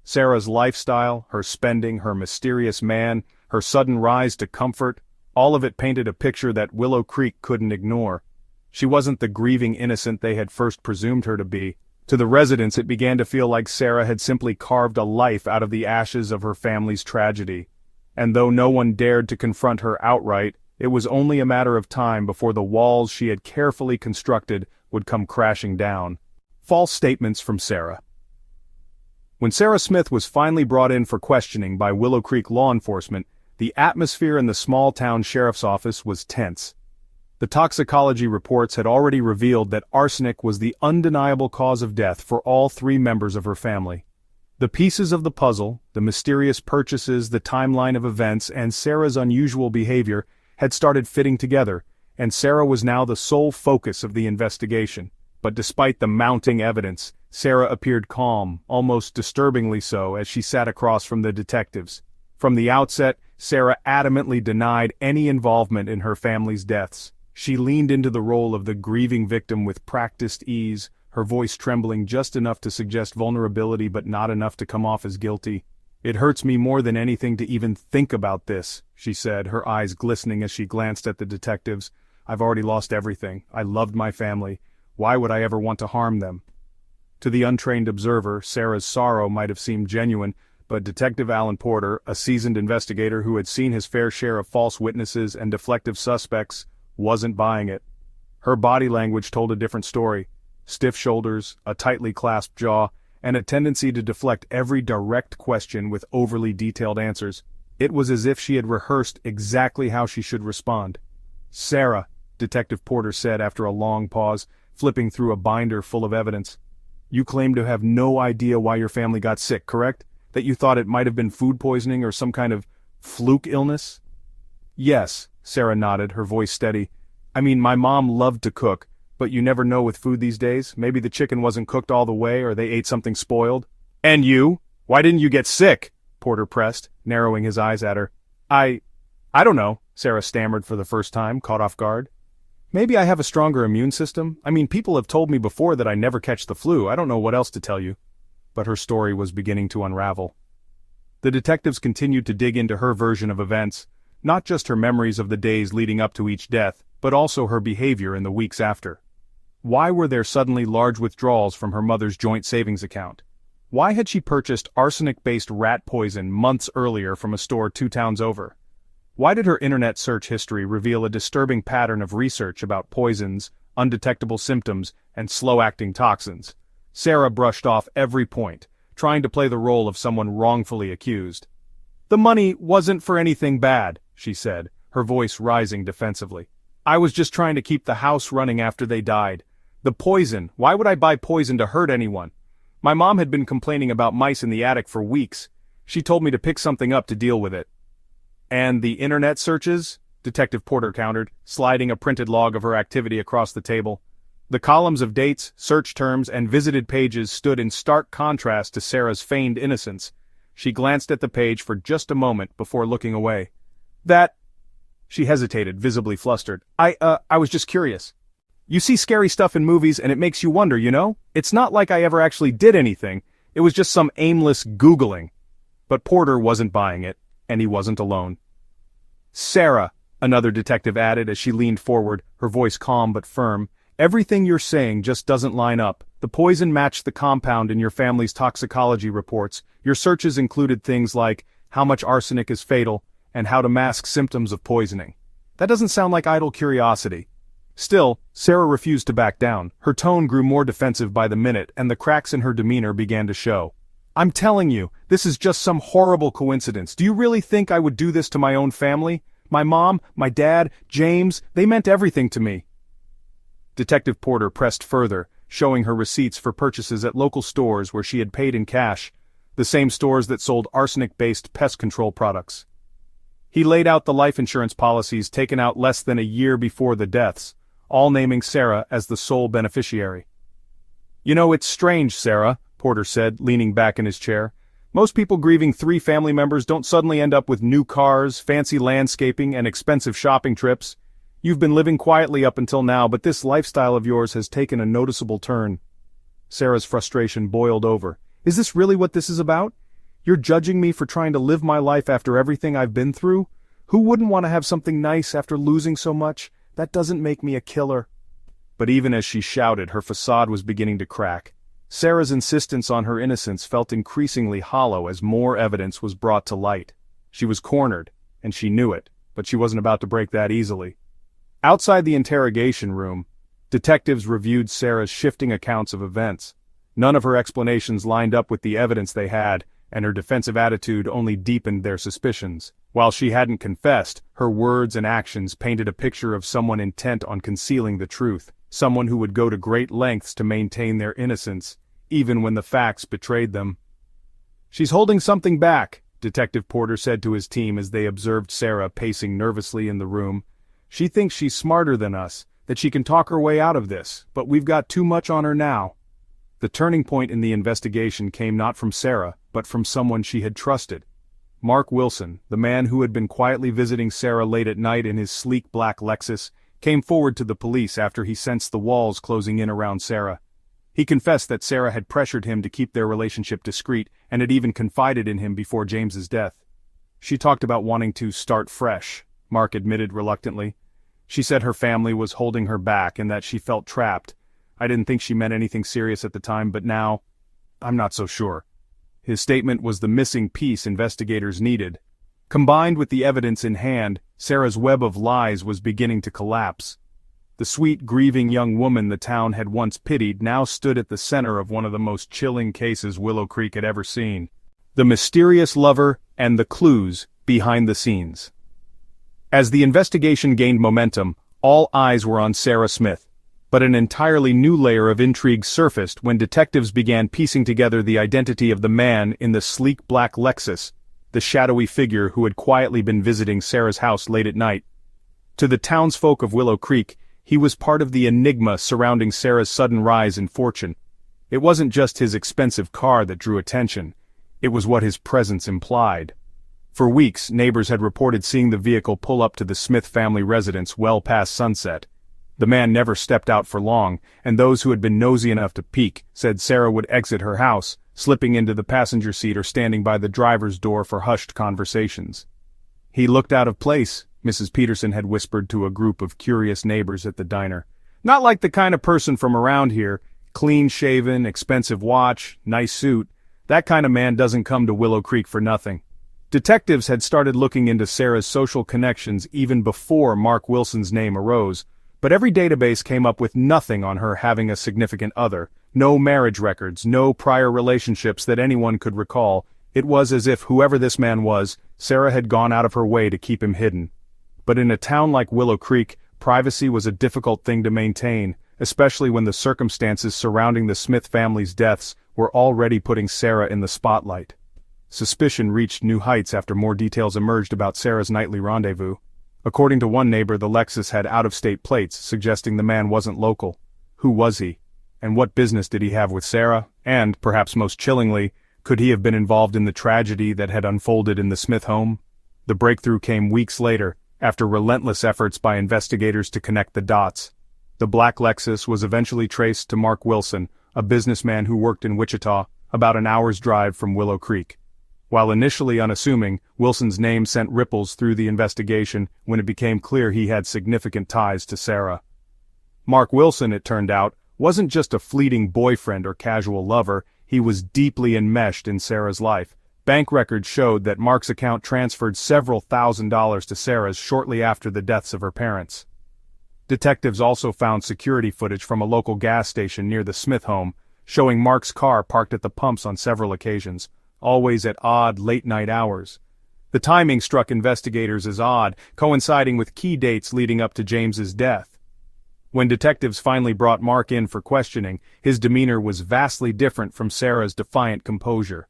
Sarah's lifestyle, her spending, her mysterious man, her sudden rise to comfort, all of it painted a picture that Willow Creek couldn't ignore. She wasn't the grieving innocent they had first presumed her to be. To the residents it began to feel like Sarah had simply carved a life out of the ashes of her family's tragedy. And though no one dared to confront her outright, it was only a matter of time before the walls she had carefully constructed would come crashing down. False statements from Sarah. When Sarah Smith was finally brought in for questioning by Willow Creek law enforcement, the atmosphere in the small-town sheriff's office was tense. The toxicology reports had already revealed that arsenic was the undeniable cause of death for all 3 members of her family. The pieces of the puzzle, the mysterious purchases, the timeline of events, and Sarah's unusual behavior had started fitting together, and Sarah was now the sole focus of the investigation. But despite the mounting evidence, Sarah appeared calm, almost disturbingly so, as she sat across from the detectives. From the outset, Sarah adamantly denied any involvement in her family's deaths. She leaned into the role of the grieving victim with practiced ease, her voice trembling just enough to suggest vulnerability but not enough to come off as guilty. "It hurts me more than anything to even think about this," she said, her eyes glistening as she glanced at the detectives. "I've already lost everything. I loved my family. Why would I ever want to harm them?" To the untrained observer, Sarah's sorrow might have seemed genuine, but Detective Alan Porter, a seasoned investigator who had seen his fair share of false witnesses and deflective suspects, wasn't buying it. Her body language told a different story. Stiff shoulders, a tightly clasped jaw, and a tendency to deflect every direct question with overly detailed answers. It was as if she had rehearsed exactly how she should respond. "Sarah," Detective Porter said after a long pause, flipping through a binder full of evidence, "you claim to have no idea why your family got sick, correct? That you thought it might have been food poisoning or some kind of fluke illness?" "Yes," Sarah nodded, her voice steady. I mean, my mom loved to cook, but you never know with food these days. Maybe the chicken wasn't cooked all the way or they ate something spoiled. And you? Why didn't you get sick? Porter pressed, narrowing his eyes at her. I don't know, Sarah stammered for the first time, caught off guard. Maybe I have a stronger immune system. I mean, people have told me before that I never catch the flu. I don't know what else to tell you. But her story was beginning to unravel. The detectives continued to dig into her version of events, not just her memories of the days leading up to each death, but also her behavior in the weeks after. Why were there suddenly large withdrawals from her mother's joint savings account? Why had she purchased arsenic-based rat poison months earlier from a store 2 towns over? Why did her internet search history reveal a disturbing pattern of research about poisons, undetectable symptoms, and slow-acting toxins? Sarah brushed off every point, trying to play the role of someone wrongfully accused. The money wasn't for anything bad, she said, her voice rising defensively. I was just trying to keep the house running after they died. The poison, why would I buy poison to hurt anyone? My mom had been complaining about mice in the attic for weeks. She told me to pick something up to deal with it. And the internet searches? Detective Porter countered, sliding a printed log of her activity across the table. The columns of dates, search terms, and visited pages stood in stark contrast to Sarah's feigned innocence. She glanced at the page for just a moment before looking away. She hesitated, visibly flustered. I was just curious. You see scary stuff in movies and it makes you wonder, you know? It's not like I ever actually did anything. It was just some aimless Googling. But Porter wasn't buying it, and he wasn't alone. Sarah, another detective added as she leaned forward, her voice calm but firm, everything you're saying just doesn't line up. The poison matched the compound in your family's toxicology reports. Your searches included things like how much arsenic is fatal and how to mask symptoms of poisoning. That doesn't sound like idle curiosity. Still, Sarah refused to back down. Her tone grew more defensive by the minute and the cracks in her demeanor began to show. I'm telling you, this is just some horrible coincidence. Do you really think I would do this to my own family? My mom, my dad, James, they meant everything to me. Detective Porter pressed further, showing her receipts for purchases at local stores where she had paid in cash, the same stores that sold arsenic-based pest control products. He laid out the life insurance policies taken out less than a year before the deaths, all naming Sarah as the sole beneficiary. You know, it's strange, Sarah, Porter said, leaning back in his chair. Most people grieving 3 family members don't suddenly end up with new cars, fancy landscaping, and expensive shopping trips. You've been living quietly up until now, but this lifestyle of yours has taken a noticeable turn. Sarah's frustration boiled over. Is this really what this is about? You're judging me for trying to live my life after everything I've been through? Who wouldn't want to have something nice after losing so much? That doesn't make me a killer. But even as she shouted, her facade was beginning to crack. Sarah's insistence on her innocence felt increasingly hollow as more evidence was brought to light. She was cornered, and she knew it, but she wasn't about to break that easily. Outside the interrogation room, detectives reviewed Sarah's shifting accounts of events. None of her explanations lined up with the evidence they had, and her defensive attitude only deepened their suspicions. While she hadn't confessed, her words and actions painted a picture of someone intent on concealing the truth, someone who would go to great lengths to maintain their innocence, even when the facts betrayed them. She's holding something back, Detective Porter said to his team as they observed Sarah pacing nervously in the room. She thinks she's smarter than us, that she can talk her way out of this, but we've got too much on her now. The turning point in the investigation came not from Sarah, but from someone she had trusted. Mark Wilson, the man who had been quietly visiting Sarah late at night in his sleek black Lexus, came forward to the police after he sensed the walls closing in around Sarah. He confessed that Sarah had pressured him to keep their relationship discreet and had even confided in him before James's death. She talked about wanting to start fresh, Mark admitted reluctantly. She said her family was holding her back and that she felt trapped. I didn't think she meant anything serious at the time, but now, I'm not so sure. His statement was the missing piece investigators needed. Combined with the evidence in hand, Sarah's web of lies was beginning to collapse. The sweet, grieving young woman the town had once pitied now stood at the center of one of the most chilling cases Willow Creek had ever seen. The mysterious lover and the clues behind the scenes. As the investigation gained momentum, all eyes were on Sarah Smith. But an entirely new layer of intrigue surfaced when detectives began piecing together the identity of the man in the sleek black Lexus, the shadowy figure who had quietly been visiting Sarah's house late at night. To the townsfolk of Willow Creek, he was part of the enigma surrounding Sarah's sudden rise in fortune. It wasn't just his expensive car that drew attention, it was what his presence implied. For weeks, neighbors had reported seeing the vehicle pull up to the Smith family residence well past sunset. The man never stepped out for long, and those who had been nosy enough to peek said Sarah would exit her house, slipping into the passenger seat or standing by the driver's door for hushed conversations. "He looked out of place," Mrs. Peterson had whispered to a group of curious neighbors at the diner. "Not like the kind of person from around here, clean-shaven, expensive watch, nice suit. That kind of man doesn't come to Willow Creek for nothing." Detectives had started looking into Sarah's social connections even before Mark Wilson's name arose, but every database came up with nothing on her having a significant other, no marriage records, no prior relationships that anyone could recall. It was as if whoever this man was, Sarah had gone out of her way to keep him hidden. But in a town like Willow Creek, privacy was a difficult thing to maintain, especially when the circumstances surrounding the Smith family's deaths were already putting Sarah in the spotlight. Suspicion reached new heights after more details emerged about Sarah's nightly rendezvous. According to one neighbor, the Lexus had out-of-state plates, suggesting the man wasn't local. Who was he? And what business did he have with Sarah? And, perhaps most chillingly, could he have been involved in the tragedy that had unfolded in the Smith home? The breakthrough came weeks later, after relentless efforts by investigators to connect the dots. The black Lexus was eventually traced to Mark Wilson, a businessman who worked in Wichita, about an hour's drive from Willow Creek. While initially unassuming, Wilson's name sent ripples through the investigation when it became clear he had significant ties to Sarah. Mark Wilson, it turned out, wasn't just a fleeting boyfriend or casual lover, he was deeply enmeshed in Sarah's life. Bank records showed that Mark's account transferred several $1,000s to Sarah's shortly after the deaths of her parents. Detectives also found security footage from a local gas station near the Smith home, showing Mark's car parked at the pumps on several occasions, always at odd late-night hours. The timing struck investigators as odd, coinciding with key dates leading up to James's death. When detectives finally brought Mark in for questioning, his demeanor was vastly different from Sarah's defiant composure.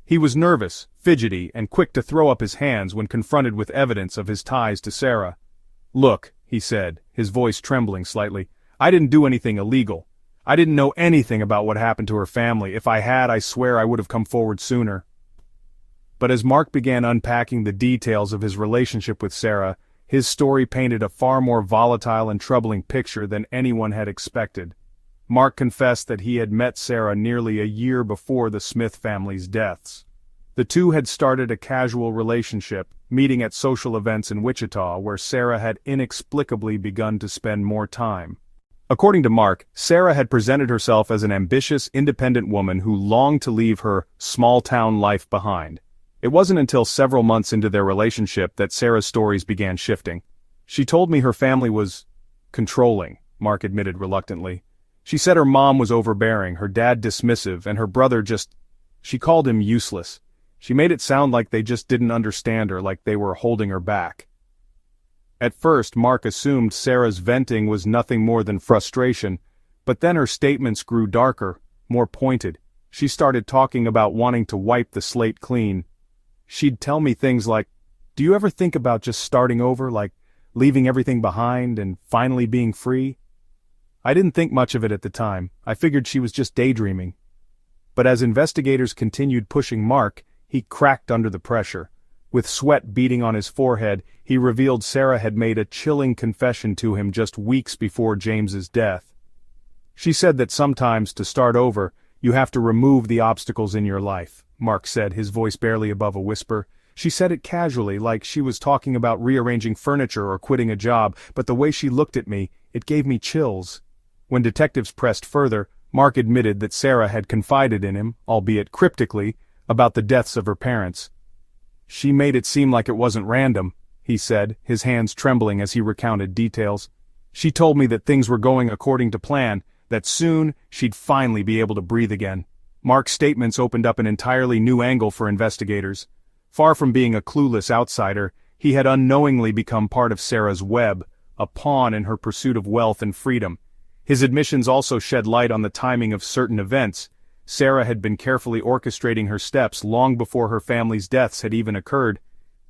He was nervous, fidgety, and quick to throw up his hands when confronted with evidence of his ties to Sarah. "Look," he said, his voice trembling slightly, "I didn't do anything illegal. I didn't know anything about what happened to her family. If I had, I swear I would have come forward sooner." But as Mark began unpacking the details of his relationship with Sarah, his story painted a far more volatile and troubling picture than anyone had expected. Mark confessed that he had met Sarah nearly a year before the Smith family's deaths. The two had started a casual relationship, meeting at social events in Wichita where Sarah had inexplicably begun to spend more time. According to Mark, Sarah had presented herself as an ambitious, independent woman who longed to leave her small-town life behind. It wasn't until several months into their relationship that Sarah's stories began shifting. "She told me her family was controlling," Mark admitted reluctantly. "She said her mom was overbearing, her dad dismissive, and her brother she called him useless. She made it sound like they just didn't understand her, like they were holding her back." At first, Mark assumed Sarah's venting was nothing more than frustration, but then her statements grew darker, more pointed. She started talking about wanting to wipe the slate clean. She'd tell me things like, "Do you ever think about just starting over, like leaving everything behind and finally being free?" I didn't think much of it at the time. I figured she was just daydreaming. But as investigators continued pushing Mark, he cracked under the pressure. With sweat beading on his forehead, he revealed Sarah had made a chilling confession to him just weeks before James's death. She said that sometimes, to start over, you have to remove the obstacles in your life, Mark said, his voice barely above a whisper. She said it casually, like she was talking about rearranging furniture or quitting a job, but the way she looked at me, it gave me chills. When detectives pressed further, Mark admitted that Sarah had confided in him, albeit cryptically, about the deaths of her parents. "She made it seem like it wasn't random," he said, his hands trembling as he recounted details. "She told me that things were going according to plan, that soon she'd finally be able to breathe again." Mark's statements opened up an entirely new angle for investigators. Far from being a clueless outsider, he had unknowingly become part of Sarah's web, a pawn in her pursuit of wealth and freedom. His admissions also shed light on the timing of certain events. Sarah had been carefully orchestrating her steps long before her family's deaths had even occurred.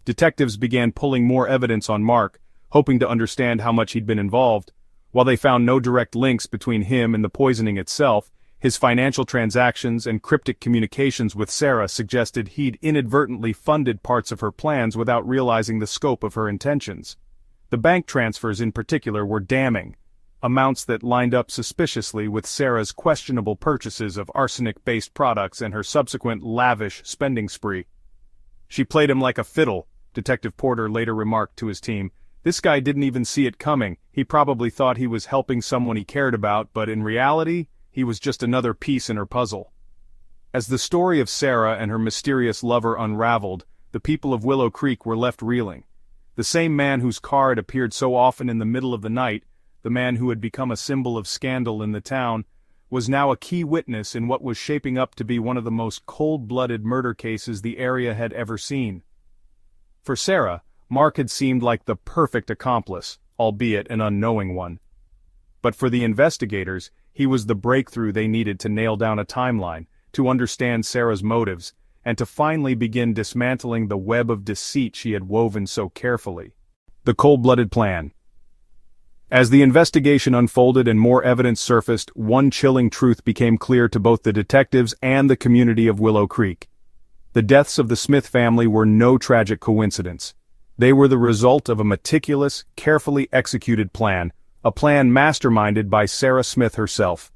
Detectives began pulling more evidence on Mark, hoping to understand how much he'd been involved. While they found no direct links between him and the poisoning itself, his financial transactions and cryptic communications with Sarah suggested he'd inadvertently funded parts of her plans without realizing the scope of her intentions. The bank transfers in particular were damning, amounts that lined up suspiciously with Sarah's questionable purchases of arsenic-based products and her subsequent lavish spending spree. "She played him like a fiddle," Detective Porter later remarked to his team. "This guy didn't even see it coming. He probably thought he was helping someone he cared about, but in reality, he was just another piece in her puzzle." As the story of Sarah and her mysterious lover unraveled, the people of Willow Creek were left reeling. The same man whose car had appeared so often in the middle of the night, the man who had become a symbol of scandal in the town, was now a key witness in what was shaping up to be one of the most cold-blooded murder cases the area had ever seen. For Sarah, Mark had seemed like the perfect accomplice, albeit an unknowing one. But for the investigators, he was the breakthrough they needed to nail down a timeline, to understand Sarah's motives, and to finally begin dismantling the web of deceit she had woven so carefully. The cold-blooded plan. As the investigation unfolded and more evidence surfaced, one chilling truth became clear to both the detectives and the community of Willow Creek. The deaths of the Smith family were no tragic coincidence. They were the result of a meticulous, carefully executed plan, a plan masterminded by Sarah Smith herself.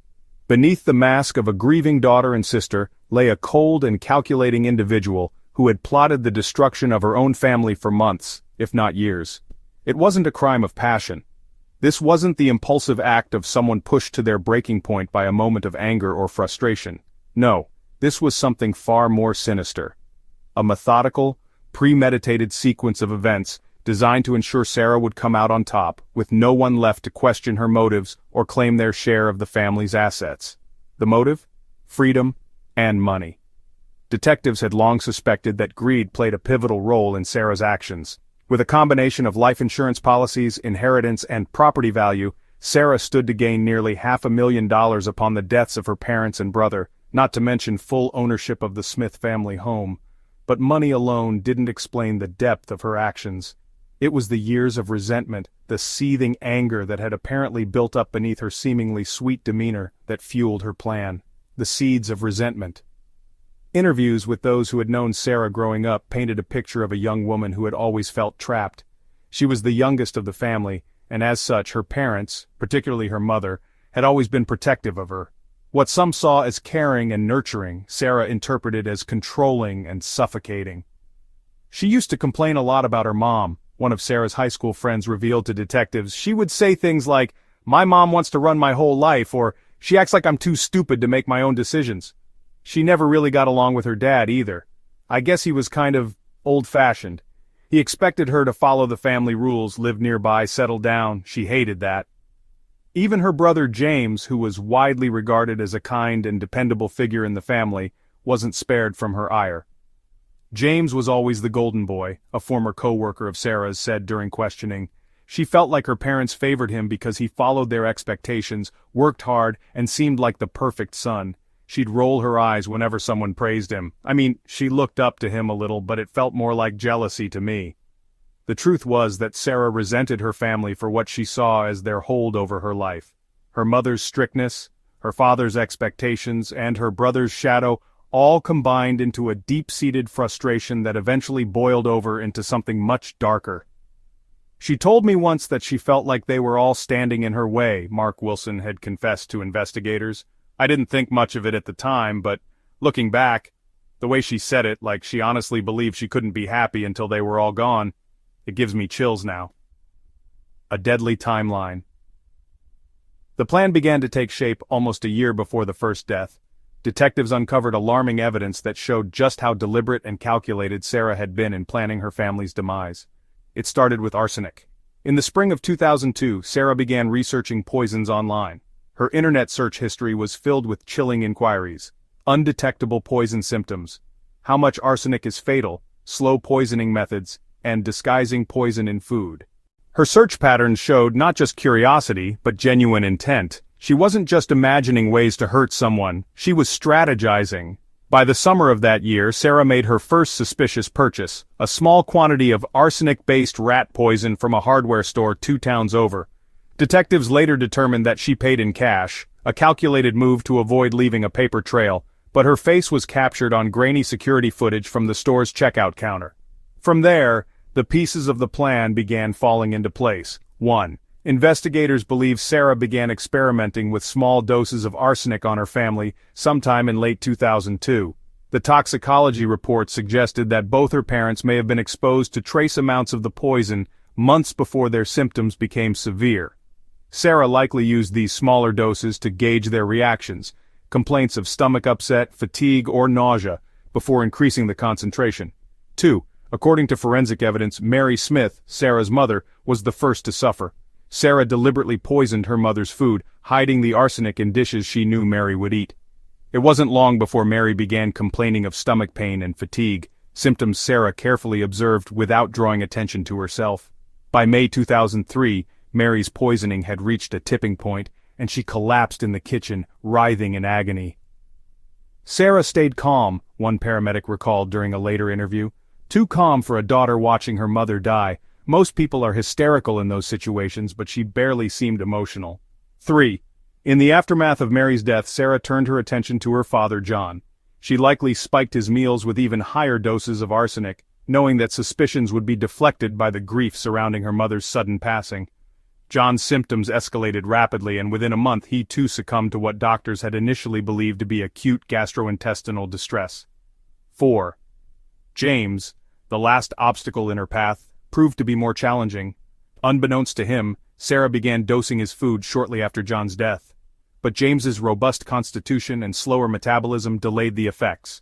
Beneath the mask of a grieving daughter and sister lay a cold and calculating individual who had plotted the destruction of her own family for months, if not years. It wasn't a crime of passion. This wasn't the impulsive act of someone pushed to their breaking point by a moment of anger or frustration. No, this was something far more sinister. A methodical, premeditated sequence of events designed to ensure Sarah would come out on top, with no one left to question her motives or claim their share of the family's assets. The motive? Freedom and money. Detectives had long suspected that greed played a pivotal role in Sarah's actions. With a combination of life insurance policies, inheritance, and property value, Sarah stood to gain nearly $500,000 upon the deaths of her parents and brother, not to mention full ownership of the Smith family home. But money alone didn't explain the depth of her actions. It was the years of resentment, the seething anger that had apparently built up beneath her seemingly sweet demeanor that fueled her plan. The seeds of resentment. Interviews with those who had known Sarah growing up painted a picture of a young woman who had always felt trapped. She was the youngest of the family, and as such her parents, particularly her mother, had always been protective of her. What some saw as caring and nurturing, Sarah interpreted as controlling and suffocating. She used to complain a lot about her mom. One of Sarah's high school friends revealed to detectives. She would say things like, "My mom wants to run my whole life," or "She acts like I'm too stupid to make my own decisions." She never really got along with her dad either. I guess he was kind of old-fashioned. He expected her to follow the family rules, live nearby, settle down. She hated that. Even her brother James, who was widely regarded as a kind and dependable figure in the family, wasn't spared from her ire. James was always the golden boy, a former co-worker of Sarah's said during questioning. She felt like her parents favored him because he followed their expectations, worked hard, and seemed like the perfect son. She'd roll her eyes whenever someone praised him. I mean, she looked up to him a little, but it felt more like jealousy to me. The truth was that Sarah resented her family for what she saw as their hold over her life. Her mother's strictness, her father's expectations, and her brother's shadow all combined into a deep-seated frustration that eventually boiled over into something much darker. She told me once that she felt like they were all standing in her way, Mark Wilson had confessed to investigators. I didn't think much of it at the time, but looking back, the way she said it, like she honestly believed she couldn't be happy until they were all gone, it gives me chills now. A deadly timeline. The plan began to take shape almost a year before the first death. Detectives uncovered alarming evidence that showed just how deliberate and calculated Sarah had been in planning her family's demise. It started with arsenic. In the spring of 2002, Sarah began researching poisons online. Her internet search history was filled with chilling inquiries. Undetectable poison symptoms, how much arsenic is fatal, slow poisoning methods, and disguising poison in food. Her search patterns showed not just curiosity, but genuine intent. She wasn't just imagining ways to hurt someone, she was strategizing. By the summer of that year, Sarah made her first suspicious purchase, a small quantity of arsenic-based rat poison from a hardware store 2 towns over. Detectives later determined that she paid in cash, a calculated move to avoid leaving a paper trail, but her face was captured on grainy security footage from the store's checkout counter. From there, the pieces of the plan began falling into place. 1. Investigators believe Sarah began experimenting with small doses of arsenic on her family sometime in late 2002. The toxicology report suggested that both her parents may have been exposed to trace amounts of the poison months before their symptoms became severe. Sarah likely used these smaller doses to gauge their reactions, complaints of stomach upset, fatigue, or nausea, before increasing the concentration. 2. According to forensic evidence, Mary Smith, Sarah's mother, was the first to suffer. Sarah deliberately poisoned her mother's food, hiding the arsenic in dishes she knew Mary would eat. It wasn't long before Mary began complaining of stomach pain and fatigue, symptoms Sarah carefully observed without drawing attention to herself. By May 2003, Mary's poisoning had reached a tipping point, and she collapsed in the kitchen, writhing in agony. Sarah stayed calm, one paramedic recalled during a later interview. Too calm for a daughter watching her mother die. Most people are hysterical in those situations, but she barely seemed emotional. 3. In the aftermath of Mary's death, Sarah turned her attention to her father, John. She likely spiked his meals with even higher doses of arsenic, knowing that suspicions would be deflected by the grief surrounding her mother's sudden passing. John's symptoms escalated rapidly, and within a month he too succumbed to what doctors had initially believed to be acute gastrointestinal distress. 4. James, the last obstacle in her path, proved to be more challenging. Unbeknownst to him, Sarah began dosing his food shortly after John's death. But James's robust constitution and slower metabolism delayed the effects.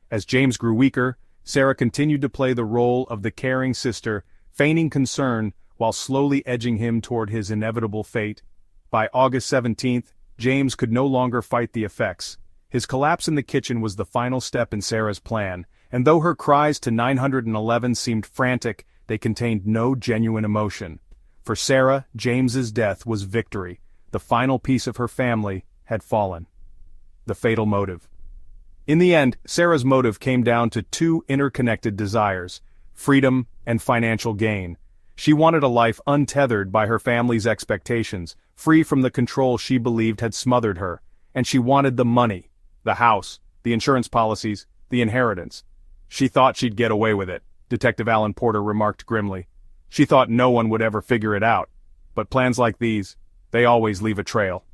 As James grew weaker, Sarah continued to play the role of the caring sister, feigning concern while slowly edging him toward his inevitable fate. By August 17th, James could no longer fight the effects. His collapse in the kitchen was the final step in Sarah's plan, and though her cries to 911 seemed frantic, they contained no genuine emotion. For Sarah, James's death was victory. The final piece of her family had fallen. The fatal motive. In the end, Sarah's motive came down to 2 interconnected desires: freedom and financial gain. She wanted a life untethered by her family's expectations, free from the control she believed had smothered her. And she wanted the money, the house, the insurance policies, the inheritance. She thought she'd get away with it, Detective Alan Porter remarked grimly. She thought no one would ever figure it out. But plans like these, they always leave a trail.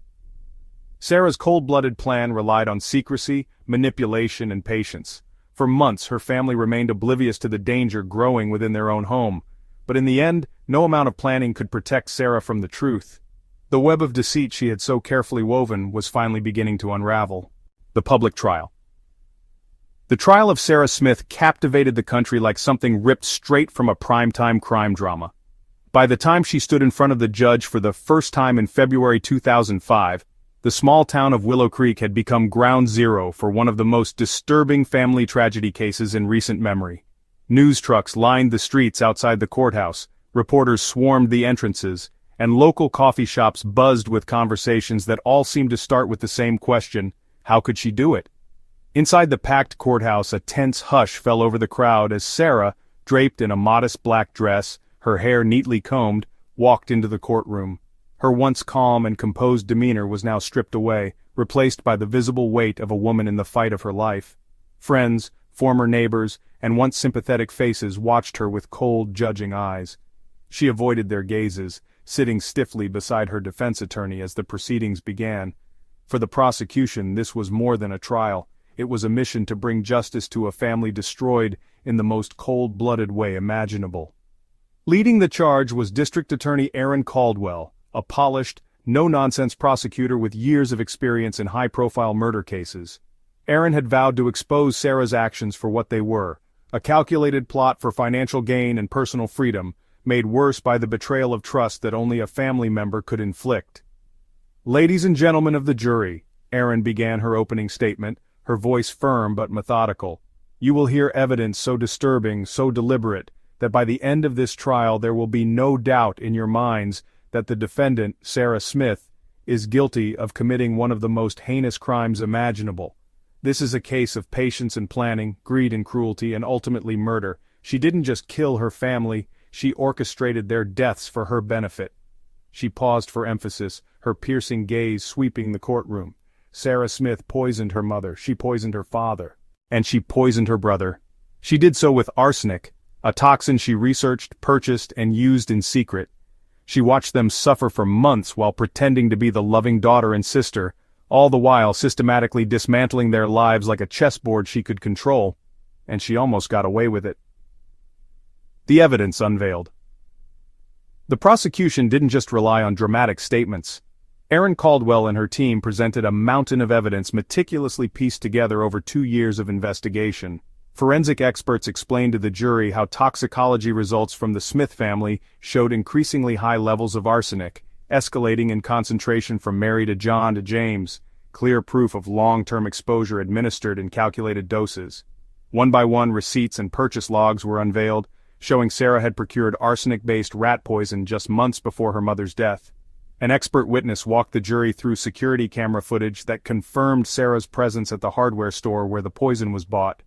Sarah's cold-blooded plan relied on secrecy, manipulation, and patience. For months, her family remained oblivious to the danger growing within their own home. But in the end, no amount of planning could protect Sarah from the truth. The web of deceit she had so carefully woven was finally beginning to unravel. The public trial. The trial of Sarah Smith captivated the country like something ripped straight from a primetime crime drama. By the time she stood in front of the judge for the first time in February 2005, the small town of Willow Creek had become ground zero for one of the most disturbing family tragedy cases in recent memory. News trucks lined the streets outside the courthouse, reporters swarmed the entrances, and local coffee shops buzzed with conversations that all seemed to start with the same question: how could she do it? Inside the packed courthouse, a tense hush fell over the crowd as Sarah, draped in a modest black dress, her hair neatly combed, walked into the courtroom. Her once calm and composed demeanor was now stripped away, replaced by the visible weight of a woman in the fight of her life. Friends, former neighbors, and once sympathetic faces watched her with cold, judging eyes. She avoided their gazes, sitting stiffly beside her defense attorney as the proceedings began. For the prosecution, this was more than a trial. It was a mission to bring justice to a family destroyed in the most cold-blooded way imaginable. Leading the charge was District Attorney Aaron Caldwell, a polished, no-nonsense prosecutor with years of experience in high-profile murder cases. Aaron had vowed to expose Sarah's actions for what they were: a calculated plot for financial gain and personal freedom, made worse by the betrayal of trust that only a family member could inflict. "Ladies and gentlemen of the jury," Aaron began her opening statement, her voice firm but methodical, "you will hear evidence so disturbing, so deliberate, that by the end of this trial there will be no doubt in your minds that the defendant, Sarah Smith, is guilty of committing one of the most heinous crimes imaginable. This is a case of patience and planning, greed and cruelty, and ultimately murder. She didn't just kill her family, she orchestrated their deaths for her benefit." She paused for emphasis, her piercing gaze sweeping the courtroom. "Sarah Smith poisoned her mother, she poisoned her father, and she poisoned her brother. She did so with arsenic, a toxin she researched, purchased, and used in secret. She watched them suffer for months while pretending to be the loving daughter and sister, all the while systematically dismantling their lives like a chessboard she could control, and she almost got away with it." The evidence unveiled. The prosecution didn't just rely on dramatic statements. Erin Caldwell and her team presented a mountain of evidence meticulously pieced together over 2 years of investigation. Forensic experts explained to the jury how toxicology results from the Smith family showed increasingly high levels of arsenic, escalating in concentration from Mary to John to James, clear proof of long-term exposure administered in calculated doses. One by one, receipts and purchase logs were unveiled, showing Sarah had procured arsenic-based rat poison just months before her mother's death. An expert witness walked the jury through security camera footage that confirmed Sarah's presence at the hardware store where the poison was bought.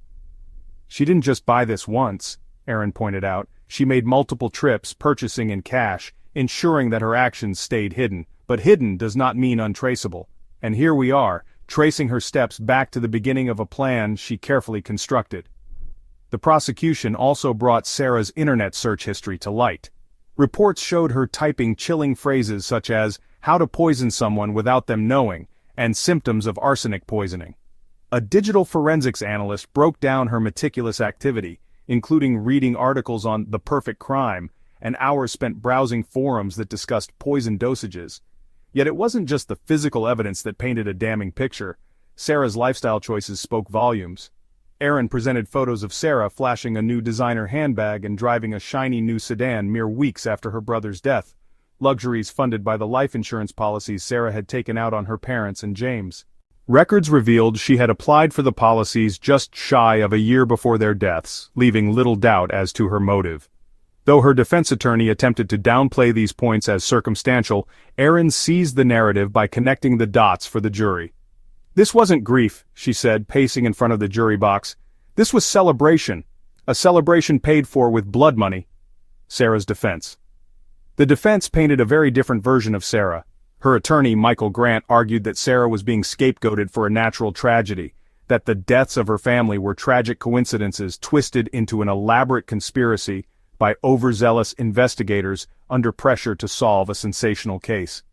"She didn't just buy this once," Erin pointed out. "She made multiple trips, purchasing in cash, ensuring that her actions stayed hidden. But hidden does not mean untraceable. And here we are, tracing her steps back to the beginning of a plan she carefully constructed." The prosecution also brought Sarah's internet search history to light. Reports showed her typing chilling phrases such as, "how to poison someone without them knowing," and symptoms of arsenic poisoning. A digital forensics analyst broke down her meticulous activity, including reading articles on The Perfect Crime, and hours spent browsing forums that discussed poison dosages. Yet it wasn't just the physical evidence that painted a damning picture. Sarah's lifestyle choices spoke volumes. Erin presented photos of Sarah flashing a new designer handbag and driving a shiny new sedan mere weeks after her brother's death, luxuries funded by the life insurance policies Sarah had taken out on her parents and James. Records revealed she had applied for the policies just shy of a year before their deaths, leaving little doubt as to her motive. Though her defense attorney attempted to downplay these points as circumstantial, Erin seized the narrative by connecting the dots for the jury. "This wasn't grief," she said, pacing in front of the jury box. "This was celebration. A celebration paid for with blood money." Sarah's defense. The defense painted a very different version of Sarah. Her attorney, Michael Grant, argued that Sarah was being scapegoated for a natural tragedy, that the deaths of her family were tragic coincidences twisted into an elaborate conspiracy by overzealous investigators under pressure to solve a sensational case.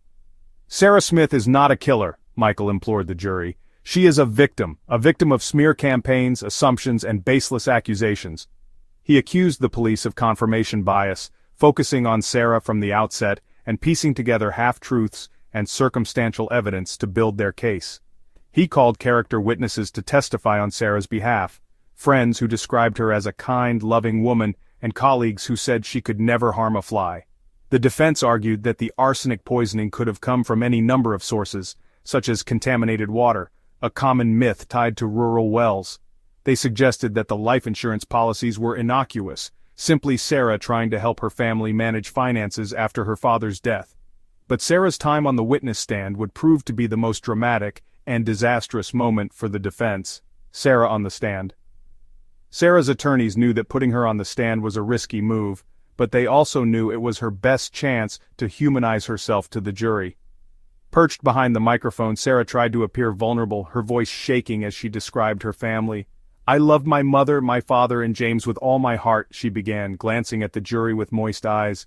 "Sarah Smith is not a killer," Michael implored the jury. "She is a victim of smear campaigns, assumptions, and baseless accusations." He accused the police of confirmation bias, focusing on Sarah from the outset and piecing together half-truths and circumstantial evidence to build their case. He called character witnesses to testify on Sarah's behalf, friends who described her as a kind, loving woman, and colleagues who said she could never harm a fly. The defense argued that the arsenic poisoning could have come from any number of sources, such as contaminated water, a common myth tied to rural wells. They suggested that the life insurance policies were innocuous, simply Sarah trying to help her family manage finances after her father's death. But Sarah's time on the witness stand would prove to be the most dramatic and disastrous moment for the defense. Sarah on the stand. Sarah's attorneys knew that putting her on the stand was a risky move, but they also knew it was her best chance to humanize herself to the jury. Perched behind the microphone, Sarah tried to appear vulnerable, her voice shaking as she described her family. "I loved my mother, my father, and James with all my heart," she began, glancing at the jury with moist eyes.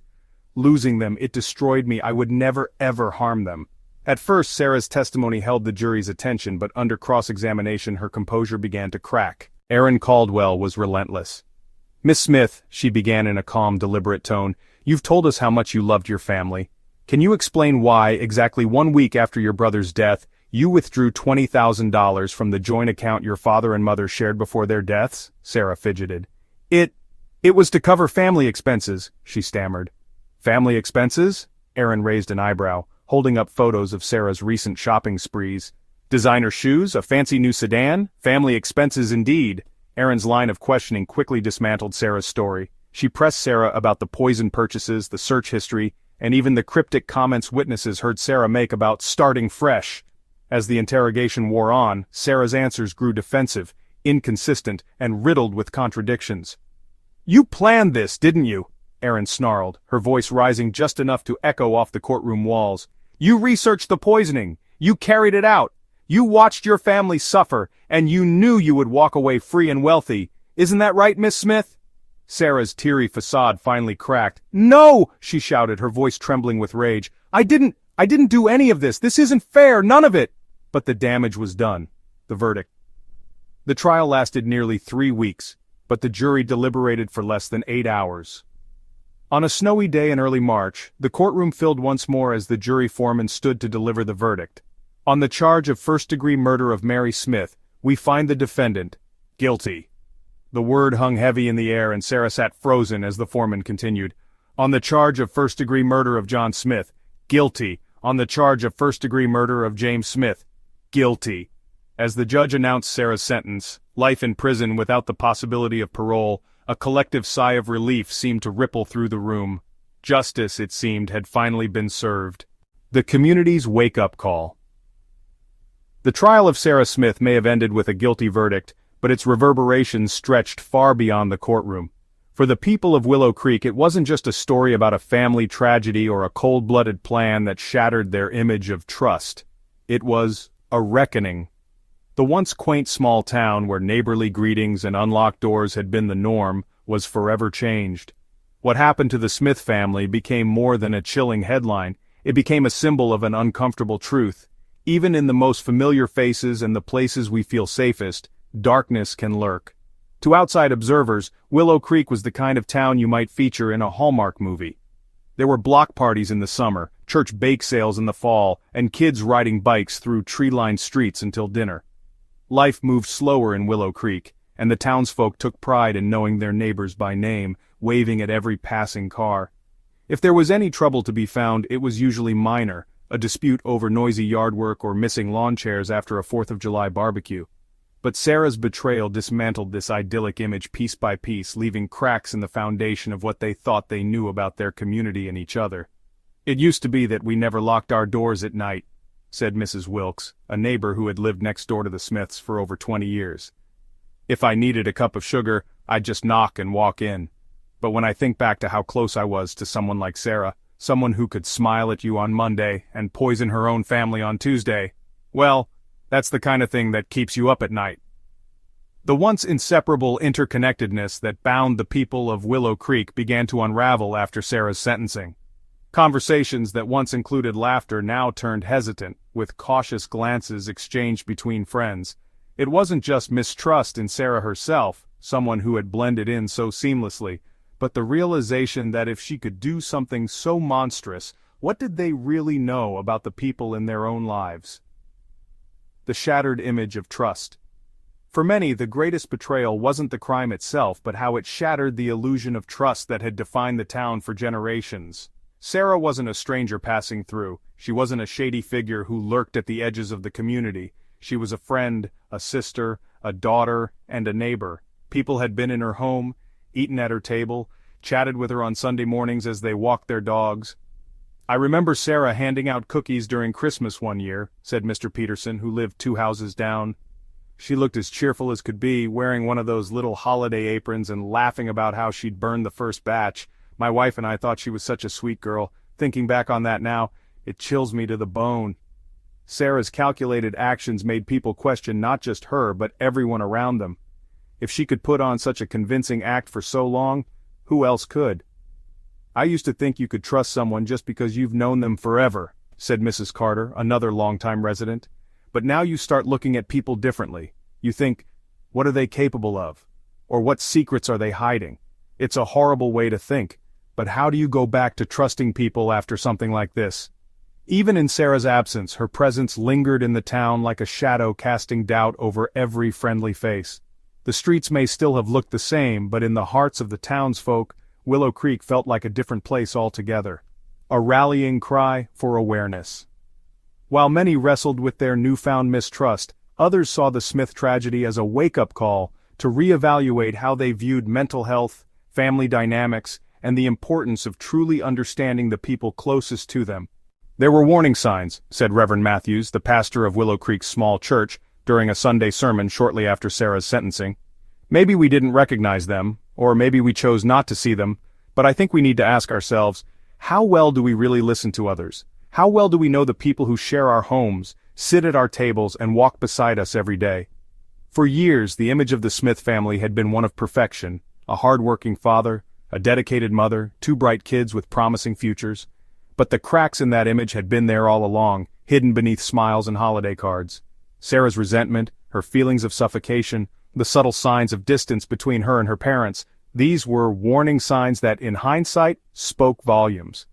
"Losing them, it destroyed me. I would never, ever harm them." At first, Sarah's testimony held the jury's attention, but under cross-examination her composure began to crack. Erin Caldwell was relentless. "Miss Smith," she began in a calm, deliberate tone, "you've told us how much you loved your family. Can you explain why, exactly 1 week after your brother's death, you withdrew $20,000 from the joint account your father and mother shared before their deaths?" Sarah fidgeted. It was to cover family expenses," she stammered. "Family expenses?" Erin raised an eyebrow, holding up photos of Sarah's recent shopping sprees. "Designer shoes, a fancy new sedan? Family expenses indeed." Erin's line of questioning quickly dismantled Sarah's story. She pressed Sarah about the poison purchases, the search history, and even the cryptic comments witnesses heard Sarah make about starting fresh. As the interrogation wore on, Sarah's answers grew defensive, inconsistent, and riddled with contradictions. "You planned this, didn't you?" Erin snarled, her voice rising just enough to echo off the courtroom walls. "You researched the poisoning. You carried it out. You watched your family suffer, and you knew you would walk away free and wealthy. Isn't that right, Miss Smith?" Sarah's teary facade finally cracked. "No!" she shouted, her voice trembling with rage. I didn't do any of this. This isn't fair, none of it." But the damage was done. The verdict. The trial lasted nearly 3 weeks, but the jury deliberated for less than 8 hours. On a snowy day in early March, the courtroom filled once more as the jury foreman stood to deliver the verdict. On the charge of first-degree murder of Mary Smith, we find the defendant guilty. The word hung heavy in the air and Sarah sat frozen as the foreman continued. On the charge of first-degree murder of John Smith, guilty. On the charge of first-degree murder of James Smith, guilty. As the judge announced Sarah's sentence, life in prison without the possibility of parole, a collective sigh of relief seemed to ripple through the room. Justice, it seemed, had finally been served. The community's wake-up call. The trial of Sarah Smith may have ended with a guilty verdict, but its reverberations stretched far beyond the courtroom. For the people of Willow Creek, it wasn't just a story about a family tragedy or a cold-blooded plan that shattered their image of trust. It was a reckoning. The once quaint small town where neighborly greetings and unlocked doors had been the norm was forever changed. What happened to the Smith family became more than a chilling headline. It became a symbol of an uncomfortable truth. Even in the most familiar faces and the places we feel safest, darkness can lurk. To outside observers, Willow Creek was the kind of town you might feature in a Hallmark movie. There were block parties in the summer, church bake sales in the fall, and kids riding bikes through tree-lined streets until dinner. Life moved slower in Willow Creek, and the townsfolk took pride in knowing their neighbors by name, waving at every passing car. If there was any trouble to be found, it was usually minor, a dispute over noisy yard work or missing lawn chairs after a 4th of July barbecue. But Sarah's betrayal dismantled this idyllic image piece by piece, leaving cracks in the foundation of what they thought they knew about their community and each other. "It used to be that we never locked our doors at night," said Mrs. Wilkes, a neighbor who had lived next door to the Smiths for over 20 years. "If I needed a cup of sugar, I'd just knock and walk in. But when I think back to how close I was to someone like Sarah, someone who could smile at you on Monday and poison her own family on Tuesday, well, that's the kind of thing that keeps you up at night." The once inseparable interconnectedness that bound the people of Willow Creek began to unravel after Sarah's sentencing. Conversations that once included laughter now turned hesitant, with cautious glances exchanged between friends. It wasn't just mistrust in Sarah herself, someone who had blended in so seamlessly, but the realization that if she could do something so monstrous, what did they really know about the people in their own lives? The shattered image of trust. For many, the greatest betrayal wasn't the crime itself, but how it shattered the illusion of trust that had defined the town for generations. Sarah wasn't a stranger passing through. She wasn't a shady figure who lurked at the edges of the community. She was a friend, a sister, a daughter, and a neighbor. People had been in her home, eaten at her table, chatted with her on Sunday mornings as they walked their dogs. "I remember Sarah handing out cookies during Christmas one year," said Mr. Peterson, who lived 2 houses down. "She looked as cheerful as could be, wearing one of those little holiday aprons and laughing about how she'd burned the first batch. My wife and I thought she was such a sweet girl. Thinking back on that now, it chills me to the bone." Sarah's calculated actions made people question not just her but everyone around them. If she could put on such a convincing act for so long, who else could? "I used to think you could trust someone just because you've known them forever," said Mrs. Carter, another longtime resident. "But now you start looking at people differently. You think, what are they capable of? Or what secrets are they hiding? It's a horrible way to think, but how do you go back to trusting people after something like this?" Even in Sarah's absence, her presence lingered in the town like a shadow casting doubt over every friendly face. The streets may still have looked the same, but in the hearts of the townsfolk, Willow Creek felt like a different place altogether. A rallying cry for awareness. While many wrestled with their newfound mistrust, others saw the Smith tragedy as a wake-up call to reevaluate how they viewed mental health, family dynamics, and the importance of truly understanding the people closest to them. There were warning signs, said Reverend Matthews, the pastor of Willow Creek's small church, during a Sunday sermon shortly after Sarah's sentencing. Maybe we didn't recognize them, or maybe we chose not to see them, but I think we need to ask ourselves, how well do we really listen to others? How well do we know the people who share our homes, sit at our tables, and walk beside us every day? For years, the image of the Smith family had been one of perfection, a hard-working father, a dedicated mother, two bright kids with promising futures. But the cracks in that image had been there all along, hidden beneath smiles and holiday cards. Sarah's resentment, her feelings of suffocation, the subtle signs of distance between her and her parents, these were warning signs that, in hindsight, spoke volumes.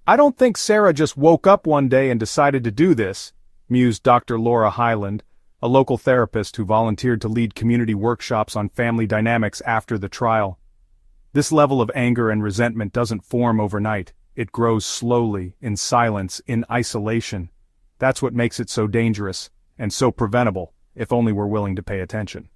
"I don't think Sarah just woke up one day and decided to do this," mused Dr. Laura Hyland, a local therapist who volunteered to lead community workshops on family dynamics after the trial. This level of anger and resentment doesn't form overnight. It grows slowly, in silence, in isolation. That's what makes it so dangerous, and so preventable, if only we're willing to pay attention.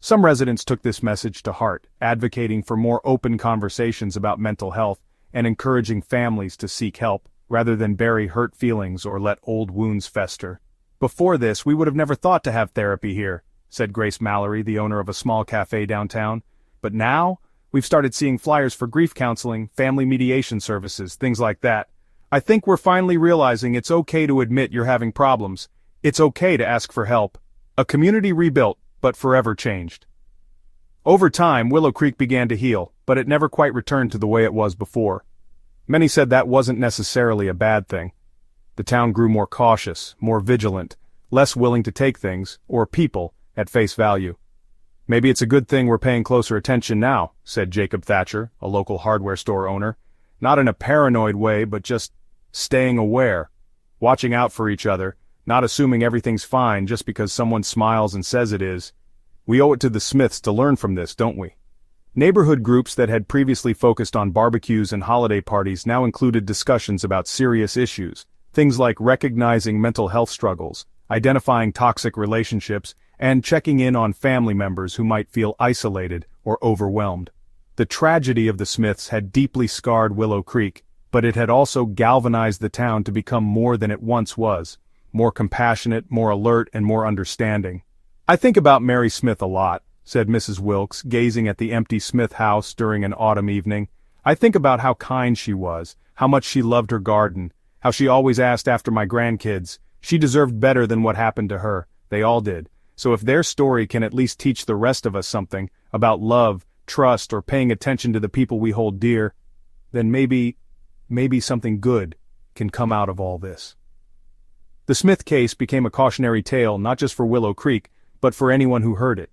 Some residents took this message to heart, advocating for more open conversations about mental health and encouraging families to seek help, rather than bury hurt feelings or let old wounds fester. "Before this, we would have never thought to have therapy here," said Grace Mallory, the owner of a small cafe downtown. "But now, we've started seeing flyers for grief counseling, family mediation services, things like that. I think we're finally realizing it's okay to admit you're having problems. It's okay to ask for help. A community rebuilt, but forever changed." Over time, Willow Creek began to heal, but it never quite returned to the way it was before. Many said that wasn't necessarily a bad thing. The town grew more cautious, more vigilant, less willing to take things, or people, at face value. "Maybe it's a good thing we're paying closer attention now," said Jacob Thatcher, a local hardware store owner. "Not in a paranoid way, but just staying aware, watching out for each other, not assuming everything's fine just because someone smiles and says it is. We owe it to the Smiths to learn from this, don't we?" Neighborhood groups that had previously focused on barbecues and holiday parties now included discussions about serious issues, things like recognizing mental health struggles, identifying toxic relationships, and checking in on family members who might feel isolated or overwhelmed. The tragedy of the Smiths had deeply scarred Willow Creek, but it had also galvanized the town to become more than it once was, more compassionate, more alert, and more understanding. "I think about Mary Smith a lot," said Mrs. Wilkes, gazing at the empty Smith house during an autumn evening. "I think about how kind she was, how much she loved her garden, how she always asked after my grandkids. She deserved better than what happened to her. They all did. So if their story can at least teach the rest of us something about love, trust, or paying attention to the people we hold dear, then maybe something good can come out of all this." The Smith case became a cautionary tale not just for Willow Creek, but for anyone who heard it.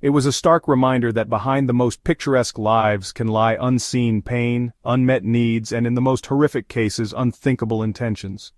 It was a stark reminder that behind the most picturesque lives can lie unseen pain, unmet needs, and in the most horrific cases, unthinkable intentions.